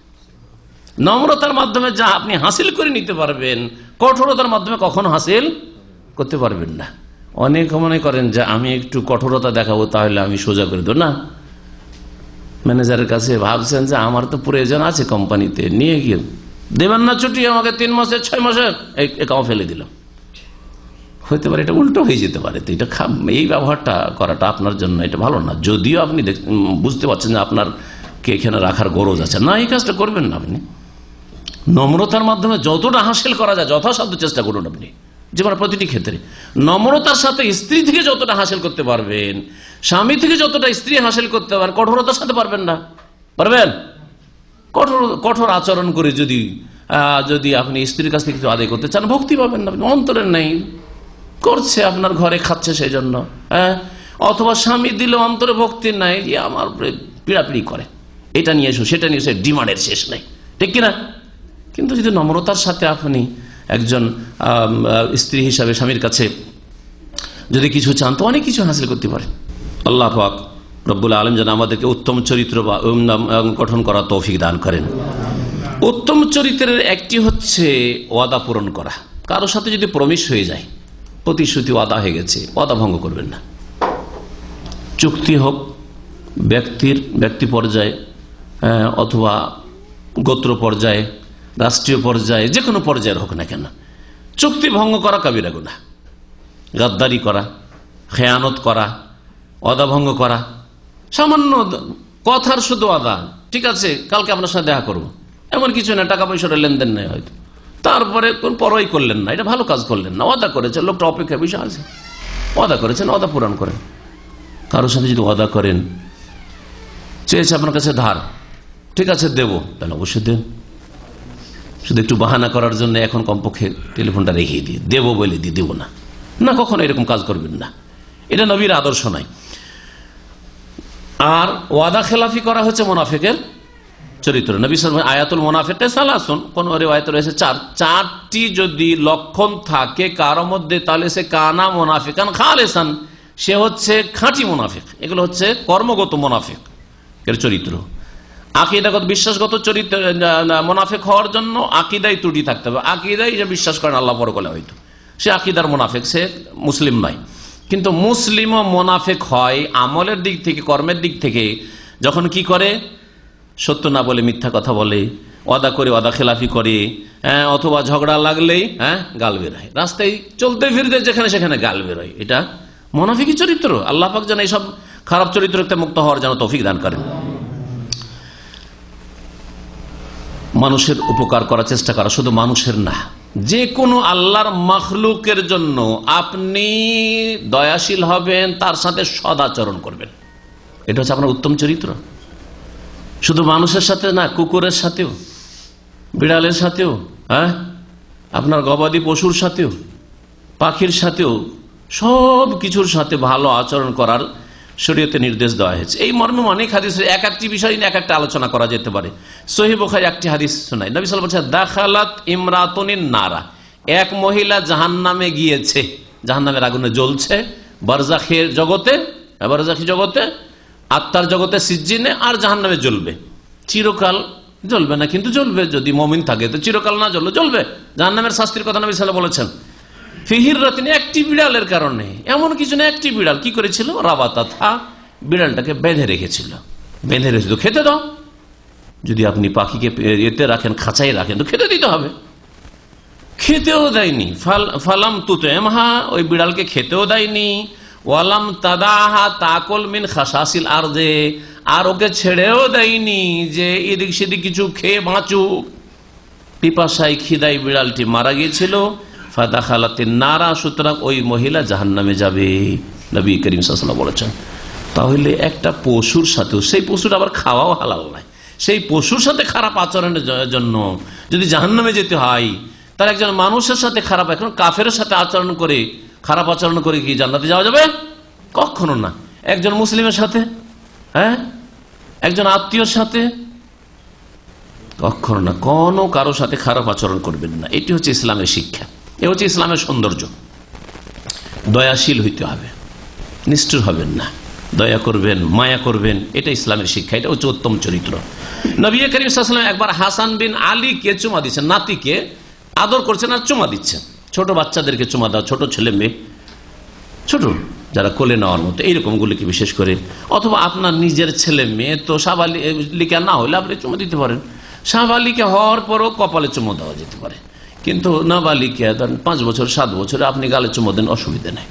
নম্রতার মাধ্যমে যা আপনি হাসিল করে নিতে পারবেন, কঠোরতার মাধ্যমে কখনো হাসিল করতে পারবেন না। অনেক মনে করেন যে আমি একটু কঠোরতা দেখাবো তাহলে আমি সোজা করে দেব না। ম্যানেজারের কাছে ভাবছেন যে আমার তো প্রয়োজন আছে কোম্পানিতে, নিয়ে গিয়ে দেবেন না ছুটি, আমাকে 3 মাসের 6 মাসের একাও ফেলে দিল। হইতে পারে এটা উল্টো হয়ে যেতে পারে। তো এটা এই ব্যবহারটা করাটা আপনার জন্য এটা ভালো না, যদিও আপনি বুঝতে পারছেন যে আপনার কে এখানে রাখার গরজ আছে না, এই কাজটা করবেন না। আপনি নম্রতার মাধ্যমে যতটা হাসিল করা যায় যথাসাধ্য চেষ্টা করুন। আপনি জীবনের প্রতিটি ক্ষেত্রে নম্রতার সাথে স্ত্রী থেকে যতটা হাসিল করতে পারবেন, স্বামী থেকে যতটা স্ত্রী হাসিল করতে পারেন, কঠোরতার সাথে পারবেন না? পারবেন? কঠোর আচরণ করে যদি আপনি স্ত্রীর কাছ থেকে কিছু আদায় করতে চান, ভক্তি পাবেন না। অন্তরের নেই, করছে আপনার ঘরে খাচ্ছে সেই জন্য, হ্যাঁ। অথবা স্বামী দিলে অন্তরে ভক্তি নাই, আমার পিড়াপিড়ি করে, এটা নিয়ে এসো সেটা নিয়ে এসো, ডিমান্ডের শেষ নাই, ঠিক কিনা? কিন্তু যদি নম্রতার সাথে আপনি একজন স্ত্রী হিসাবে স্বামীর কাছে যদি কিছু চান, তো অনেক কিছু হাসিল করতে পারেন। আল্লাহ পাক রব্বুল আলামিন যেন আমাদেরকে উত্তম চরিত্র গঠন করা তৌফিক দান করেন। উত্তম চরিত্রের একটি হচ্ছে ওয়াদা পূরণ করা। কারো সাথে যদি প্রমিস হয়ে যায়, প্রতিশ্রুতি ওয়াদা হয়ে গেছে, ওয়াদা ভঙ্গ করবেন না। চুক্তি হোক ব্যক্তি পর্যায়ে অথবা গোত্র পর্যায়ে, রাষ্ট্রীয় পর্যায়ে, যে কোনো পর্যায়ের হোক না কেন, চুক্তি ভঙ্গ করা কাবিরা গুনাহ। গাদ্দারি করা, খেয়ানত করা, ওয়াদা ভঙ্গ করা, সামান্য কথার শুধু ওয়াদা, ঠিক আছে কালকে আপনার সাথে দেখা করবো, এমন কিছু না, টাকা পয়সার লেনদেন নেই হয়তো, তারপরে কোন পরোয়াই করলেন না, এটা ভালো কাজ করলেন না। ওয়াদা করেছেন, লোকটা অপেক্ষায় বসে আছে, ওয়াদা করেছেন, ওয়াদা পূরণ করেন। কারোর সাথে যদি ওয়াদা করেন, চেয়েছে আপনার কাছে ধার, ঠিক আছে দেবো, তাহলে অবশ্যই দেন। শুধু একটু বাহানা করার জন্য এখন কমপক্ষে টেলিফোনটা রেখে দিই, দেবো বলে দিই, দেবো না, না, কখনো এরকম কাজ করবেন না। এটা নবীর আদর্শ নাই। আর ওয়াদা খেলাফি করা হচ্ছে মুনাফিকের চরিত্র। নবী সাল্লাল্লাহু আলাইহি ওয়াসাল্লাম আয়াতুল মুনাফিক সালাসুন, কোন রিওয়ায়াতে রয়েছে চারটি যদি লক্ষণ থাকে কারো মধ্যে, তাহলে সে কানা মুনাফিকান খালিসান, সে হচ্ছে খাঁটি মুনাফিক। এগুলো হচ্ছে কর্মগত মুনাফিক এর চরিত্র। আকীদাগত বিশ্বাসগত চরিত্র মুনাফিক হওয়ার জন্য আকীদায় ত্রুটি থাকতে হবে। আকীদায় যে বিশ্বাস করেন আল্লাহ পরকালে, হয়তো সে আকীদার মুনাফিক, সে মুসলিম নয়। কিন্তু মুসলিমও মুনাফিক হয় আমলের দিক থেকে, কর্মের দিক থেকে, যখন কি করে, সত্য না বলে মিথ্যা কথা বলে, ওয়াদা করে ওয়াদা খেলাফি করে, অথবা ঝগড়া লাগলেই গাল বের হয়, রাস্তায় চলতে ফিরতে যেখানে সেখানে গাল বের হয়। এটা মুনাফিকি চরিত্র। আল্লাহ পাক যেন এইসব খারাপ চরিত্র থেকে মুক্ত হওয়ার যেন তৌফিক দান করেন। মানুষের উপকার করার চেষ্টা করা, শুধু মানুষের না, যে কোনো আল্লাহর মাখলুকের জন্য আপনি দয়াশীল হবেন, তার সাথে সদাচরণ করবেন, এটা হচ্ছে আপনার উত্তম চরিত্র। শুধু মানুষের সাথে না, কুকুরের সাথেও, বিড়ালের সাথেও, আপনার গবাদি পশুর সাথেও, পাখির সাথেও, সব কিছুর সাথে ভালো আচরণ করার শরীয়তে নির্দেশ দেওয়া হয়েছে। এই মর্মে অনেক হাদিস, এক একটি বিষয় নিয়ে এক একটা আলোচনা করা যেতে পারে। সহিহ বুখারী একটি হাদিস শোনায়, নবী সাল্লাল্লাহু আলাইহি ওয়াসাল্লাম বলেছেন, দাখালাত ইমরাতুনিন নারা, এক মহিলা জাহান্নামে গিয়েছে, জাহান্নামের আগুনে জ্বলছে, বারজাখের জগতে, বারজাখী জগতে, আত্মার জগতে, সিজ্জিনে, আর জাহান্নামে জ্বলবে। চিরকাল জ্বলবে না, কিন্তু জ্বলবে, যদি মুমিন থাকে তো চিরকাল না জ্বললে জ্বলবে। জাহান্নামের শাস্তির কথা নবী সাল্লাল্লাহু আলাইহি ওয়াসাল্লাম বলেছেন। ফিহিররাতিন, একটি বিড়ালের কারণে, এমন কিছু না, একটি বিড়াল কি করেছিল, রাবাতাথা, বিড়ালটাকে বেঁধে রেখেছিল। বেঁধে রেখেছিল, খেতে দাও। যদি আপনি পাখিকে এতে রাখেন, খাঁচাই রাখেন, তো খেতে দিতে হবে। খেতেও দেয়নি, ফালাম তুতইমহা, ওই বিড়ালকে খেতেও দেয়নি। ওয়ালাম তাদাহা তাকুল মিন খাসাসিল আরদে, আর ওকে ছেড়েও দেয়নি যে এদিক সেদিক কিছু খেয়ে বাঁচুক। পিপাসায় খিদায় বিড়ালটি মারা গিয়েছিল। ফাদাখালাতিন নারা, সুতরাং ওই মহিলা জাহান্নামে যাবে, নবী করিম সাল্লাল্লাহু আলাইহি ওয়াসাল্লাম বলেছেন। তাহলে একটা পশুর সাথেও, সেই পশুর আবার খাওয়াও হালাল নয়, সেই পশুর সাথে খারাপ আচরণের জন্য যদি জাহান্নামে যেতে হয়, তার একজন মানুষের সাথে খারাপ, এখন কাফেরের সাথে আচরণ করে, খারাপ আচরণ করে কি জান্নাতে যাওয়া যাবে? কখনো না। একজন মুসলিমের সাথে, একজন আত্মীয়র সাথে, কখনো না। কোনো কারোর সাথে খারাপ আচরণ করবেন না। এটি হচ্ছে ইসলামের শিক্ষা, এ হচ্ছে ইসলামের সৌন্দর্য। দয়াশীল হইতে হবে, নিষ্ঠুর হবেন না, দয়া করবেন, মায়া করবেন, এটা ইসলামের শিক্ষা, এটা হচ্ছে উত্তম চরিত্র। নবী করিম সাল্লাল্লাহু আলাইহি ওয়াসাল্লাম একবার হাসান বিন আলীকে চুমা দিচ্ছেন, নাতিকে আদর করছেন আর চুমা দিচ্ছেন। ছোট বাচ্চাদেরকে চুমা দেওয়া, ছোট ছেলে মেয়ে, ছোট যারা কোলে নেওয়ার মতো, এইরকমগুলিকে বিশেষ করে, অথবা আপনার নিজের ছেলে মেয়ে, তো সাবালিকা না হলে আপনি চুমা দিতে পারেন। সাবালিকা হওয়ার পরও কপালে চুমো দেওয়া যেতে পারে, কিন্তু নাবালিকা 5 বছর 7 বছরে আপনি গালে চুমো দেন, অসুবিধা নেই।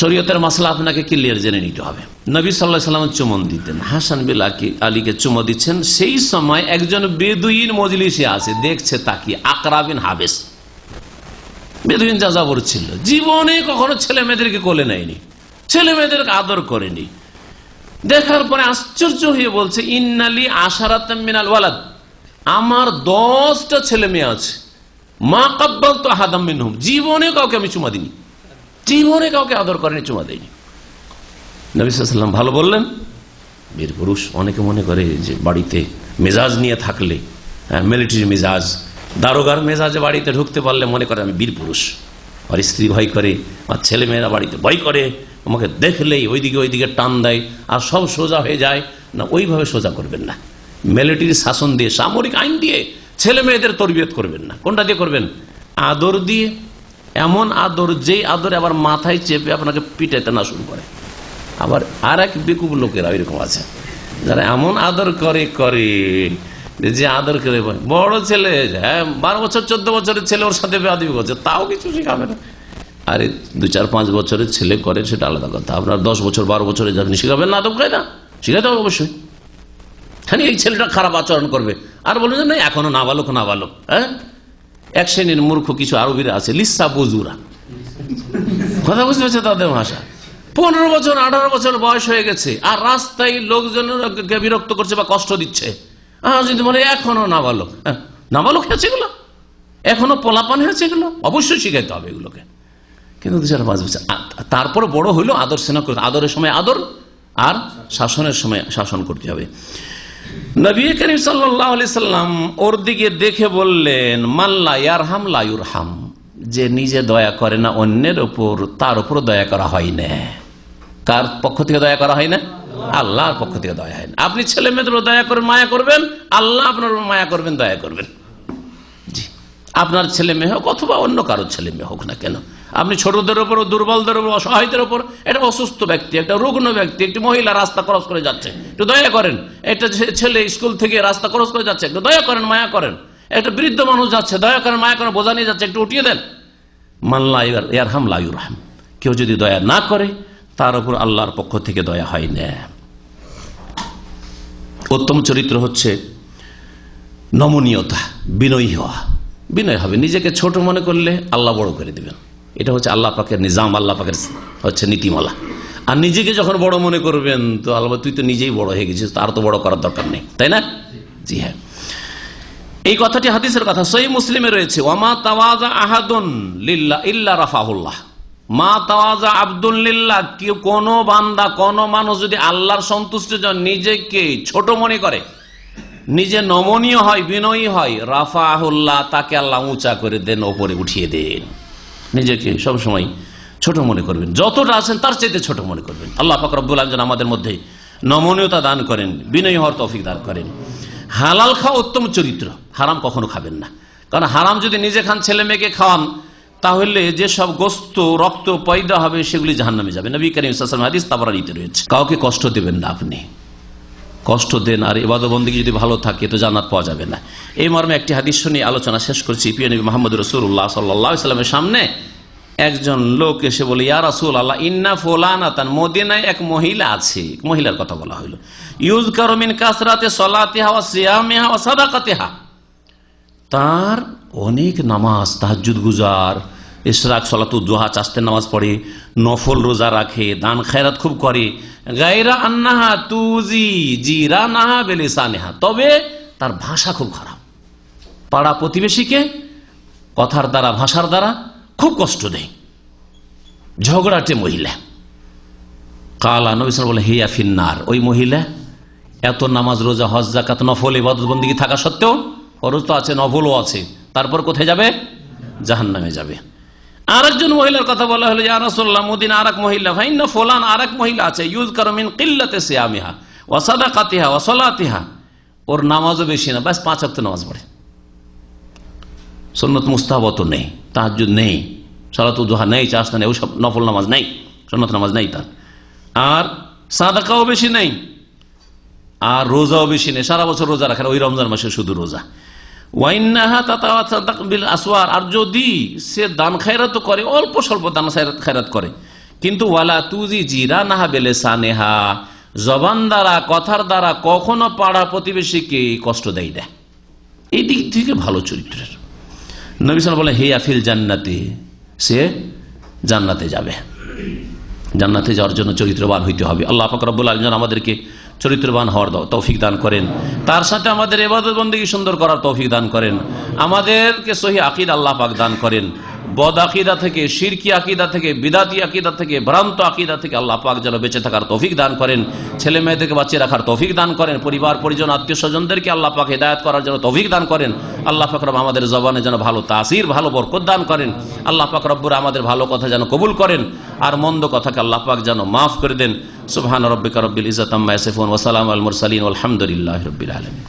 শরীয়তের মাসলা আপনাকে ক্লিয়ার জেনে নিতে হবে। নবী সাল্লাল্লাহু আলাইহি ওয়াসাল্লাম চুমন দিতেন, হাসান বিন আলীকে চুমো দিচ্ছেন। সেই সময় একজন বেদুইন মজলিসে আছে, দেখছে তাকিয়ে, আকরা বিন হাবেস, বেদুইন যাযাবর ছিল, জীবনে কখনো ছেলে মেয়েদেরকে কোলে নেয়নি, ছেলে মেয়েদেরকে আদর করেনি। দেখার পরে আশ্চর্য হয়ে বলছে, ইন্নালি আশারাতাম মিনাল ওয়ালাদ, আমার 10টা ছেলে মেয়ে আছে, মা কাব্বালতু আহাদাম মিনহুম, জীবনে কাউকে আমি চুমা দিইনি, জীবনে কাউকে আদর করেনি, চুমা দেয়নি। নবী সাল্লাল্লাহু আলাইহি ওয়াসাল্লাম ভালো বললেন, বীর পুরুষ। অনেকে মনে করে যে বাড়িতে মেজাজ নিয়ে থাকলে, মিলিটারি মেজাজ, দারোগার মেজাজে বাড়িতে ঢুকতে পারলে মনে করে আমি বীর পুরুষ। আর স্ত্রী ভয় করে, আর ছেলে মেয়েরা বাড়িতে ভয় করে, আমাকে দেখলেই ওইদিকে টান দেয়, আর সব সোজা হয়ে যায়। না, ওইভাবে সোজা করবেন না। মিলিটারি শাসন দিয়ে, সামরিক আইন দিয়ে ছেলে মেয়েদের তরবিয়ত করবেন না। কোনটা দিয়ে করবেন? আদর দিয়ে। এমন আদর, যেই আদর আবার মাথায় চেপে আপনাকে পিটাইতে না শুরু করে, আবার আর এক বেকুব লোকেরা এরকম আছে যারা এমন আদর করে যে আদর করে বড় ছেলে 12 বছর 14 বছরের ছেলে ওর সাথে বেয়াদবি করছে, তাও কিছু শিখাবে না। আরে 2-4-5 বছরের ছেলে করে সেটা আলাদা কথা, আপনার 10 বছর 12 বছরে আপনি শিখাবেন না আদব কায়দা? শিখাতে হবে অবশ্যই। হ্যাঁ, এই ছেলেটা খারাপ আচরণ করবে আর বলবেন যে না এখনো নাবালক। হ্যাঁ, এক শ্রেণীর মূর্খ কিছু আরবিরা আছে, লিসা বুজুরা, কথা বুঝতে পারছে তাদের ভাষা। 15 বছর 18 বছর বয়স হয়ে গেছে আর রাস্তায় লোকজনকে বিরক্ত করছে বা কষ্ট দিচ্ছে, যদি বলে এখনো নাবালক। নাবালক হয়েছে এগুলো, এখনো পোলাপান হয়েছে এগুলো, অবশ্যই শিখাইতে হবে এগুলোকে। কিন্তু 2-4-5 বছর তারপর বড় হইলো আদর স্নেহ করতে, আদরের সময় আদর আর শাসনের সময় শাসন করতে হবে। নবী করিম সাল্লাল্লাহু আলাইহি সাল্লাম ওর দিকে দেখে বললেন, মান লা ইয়ারহাম লা ইউরহাম, যে নিজে দয়া করে না অন্যের উপর, তার উপর দয়া করা হয় না। কার পক্ষ থেকে দয়া করা হয় না? আল্লাহর পক্ষ থেকে দয়া হয় না। আপনি ছেলে মেয়েদের দয়া করে মায়া করবেন, আল্লাহ আপনার মায়া করবেন, দয়া করবেন। জি, আপনার ছেলে মেয়ে হোক অথবা অন্য কারোর ছেলে মেয়ে হোক না কেন, আপনি ছোটদের উপর, দুর্বলদের উপর, অসহায়দের উপর, একটা অসুস্থ ব্যক্তি, একটা রুগ্ন ব্যক্তি, একটি মহিলা রাস্তা ক্রস করে যাচ্ছে, একটু দয়া করেন। একটা ছেলে স্কুল থেকে রাস্তা ক্রস করে যাচ্ছে, একটু দয়া করেন, মায়া করেন। একটা বৃদ্ধ মানুষ যাচ্ছে, দয়া করেন, মায়া করেন, বোঝা নিয়ে যাচ্ছে, একটু উঠিয়ে দেন। মান লা ইয়ারহাম লা ইউরহাম, কেউ যদি দয়া না করে তার উপর আল্লাহর পক্ষ থেকে দয়া হয় না। উত্তম চরিত্র হচ্ছে নমনীয়তা, বিনয়ী হওয়া। বিনয় হবে, নিজেকে ছোট মনে করলে আল্লাহ বড় করে দিবেন। এটা হচ্ছে আল্লাহ পাকের নিজাম, আল্লাহ পাকের হচ্ছে নীতিমালা। আর নিজেকে যখন বড় মনে করবেন তো আল্লাহ, তুই তো নিজেই বড় হয়ে গেছিস, তার তো বড় করার দরকার নেই, তাই না? জি হ্যাঁ, এই কথাটি হাদিসের কথা, সহিহ মুসলিমে রয়েছে, ওয়ামা তাওয়াজা আহাদুন লিল্লাহ ইল্লা রাফাহুল্লাহ। মা তাওয়াজা আব্দুল লিল্লাহ, কেউ কোন বান্দা, কোন মানুষ যদি আল্লাহর সন্তুষ্টির জন্য নিজেকে ছোট মনে করে, নিজে নমনীয় হয়, বিনয়ী হয়, রাফাহুল্লাহ, তাকে আল্লাহ উঁচা করে দেন, ওপরে উঠিয়ে দেন। নিজেকে সবসময় ছোট মনে করবেন, যতটা আছেন তার চাইতে ছোট মনে করবেন। আল্লাহ পাক রব্বুল আলামিন আমাদের মধ্যে নমনীয়তা দান করেন, বিনয়ী হওয়ার তৌফিক দান করেন। হালাল খাওয়া উত্তম চরিত্র, হারাম কখনো খাবেন না। কারণ হারাম যদি নিজে খান, ছেলে মেয়েকে খাওয়ান, তাহলে যে সব গোস্ত রক্ত পয়দা হবে সেগুলি জাহান্নামে যাবে। নবী করিম সাল্লাল্লাহু আলাইহি ওয়াসাল্লাম হাদিস তাবরানীতে রয়েছে। কাউকে কষ্ট দেবেন না, আপনি কষ্ট দেন আর ইবাদত বন্দেগী যদি ভালো থাকে তো জান্নাত পাওয়া যাবে না। এই মর্মে একটি হাদিস শুনে আলোচনা শেষ করছি। প্রিয় নবী মুহাম্মদ রাসূলুল্লাহ সাল্লাল্লাহু আলাইহি ওয়াসাল্লামের সামনে একজন লোক এসে বলে, ইয়া রাসূলুল্লাহ, ইন্না ফুলানাতান, মদিনায় এক মহিলা আছে। মহিলার কথা বলা হলো। ইউযকারু মিন কাসরাতি সালাতিহা ওয়া সিয়ামিহা ওয়া সাদাকাতিহা, তার অনেক নামাজ, তাহাজ্জুদ গুজার, ইশরাক, সালাতুদ দুহা, চাষতের নামাজ পড়ে, নফল রোজা রাখে, দান খায়রাত খুব করে। গায়রা আন্নাহা তুজি জিরানাহা বিলিসানিহা, তবে তার ভাষা খুব খারাপ, পাড়া প্রতিবেশীকে কথার দ্বারা, ভাষার দ্বারা খুব কষ্ট দেয়, ঝগড়াটে মহিলা। কালা নবী সাল্লাল্লাহু আলাইহি ওয়াসাল্লাম বলে, হিয়া ফিন্নার, ওই মহিলা এত নামাজ রোজা হজ যাকাত নফল ইবাদত বন্দেগী থাকা সত্ত্বেও, ফরজ তো আছে, নফলও আছে, তারপর কোথায় যাবে? জাহান্নামে যাবে। আরেকজন মহিলার কথা বলা হলো, ইয়া রাসূলুল্লাহ, মদিনা আরেক মহিলা, ফাইন্না ফুলান, আরেক মহিলা আছে, ইউযকারু মিন কিল্লাতি সিয়ামিহা ওয়া সাদাকাতিহা ওয়া সালাতিহা, ওর নামাজও বেশি না, বাস 5 ওয়াক্ত নামাজ পড়ে, সুন্নাত মুস্তাহাবত নেই, তাহাজ্জুদ নেই, সালাতুদ দুহা নেই, চাষতা নেই, ওসব নফল নামাজ নেই, সুন্নাত নামাজ নেই তার, আর সাদাকাও বেশি নেই, আর রোজাও বেশি নেই, সারা বছর রোজা রাখে, ওই রমজান মাসে শুধু রোজা। ওয়াইন্নাহা তাতাওয়াসাদাক বিল আসওয়ার, আর যদি সে দান খায়রাত করে, অল্প স্বল্প দান খায়রাত করে, কিন্তু ওয়ালা তুজি জিরানাহা বিলিসানিহা, জবান দ্বারা, কথার দ্বারা কখনো পাড়া প্রতিবেশীকে কষ্ট দেয় না। এই দিক থেকে ভালো চরিত্রের। নবী সাল্লাল্লাহু আলাইহি ওয়াসাল্লাম বলে, হিয়া ফিল জান্নাতি, সে জান্নাতে যাবে। জান্নাতে যাওয়ার জন্য চরিত্রবান হইতে হবে। আল্লাহ পাক রব্বুল আলামিন আমাদেরকে চরিত্রবান হওয়ার তৌফিক দান করেন, তার সাথে আমাদের ইবাদত বন্দেগী সুন্দর করার তৌফিক দান করেন, আমাদেরকে সহিহ আকীদা আল্লাহ পাক দান করেন, বদ আকীদা থেকে, শিরকি আকীদা থেকে, বিদাতি আকীদা থেকে, ভ্রান্ত আকীদা থেকে আল্লাহ পাক যেন বেঁচে থাকার তৌফিক দান করেন, ছেলে মেয়েদেরকে বাঁচিয়ে রাখার তৌফিক দান করেন, পরিবার পরিজন আত্মীয় স্বজনদেরকে আল্লাহ পাক হিদায়াত করার জন্য তৌফিক দান করেন। আল্লাহ পাক রব্বুল আমাদের জবানে যেন ভালো তাসির, ভালো বরকত দান করেন। আল্লাহ পাক রব্বুল আমাদের ভালো কথা যেন কবুল করেন, আর মন্দ কথাকে আল্লাহ পাক যেন মাফ করে দেন। সুবহান রাব্বিকা রাব্বিল ইজ্জাতি আম্মা ইয়াসিফুন ওয়া সালামুন আলাল মুরসালিন ওয়াল হামদুলিল্লাহি রাব্বিল আলামিন।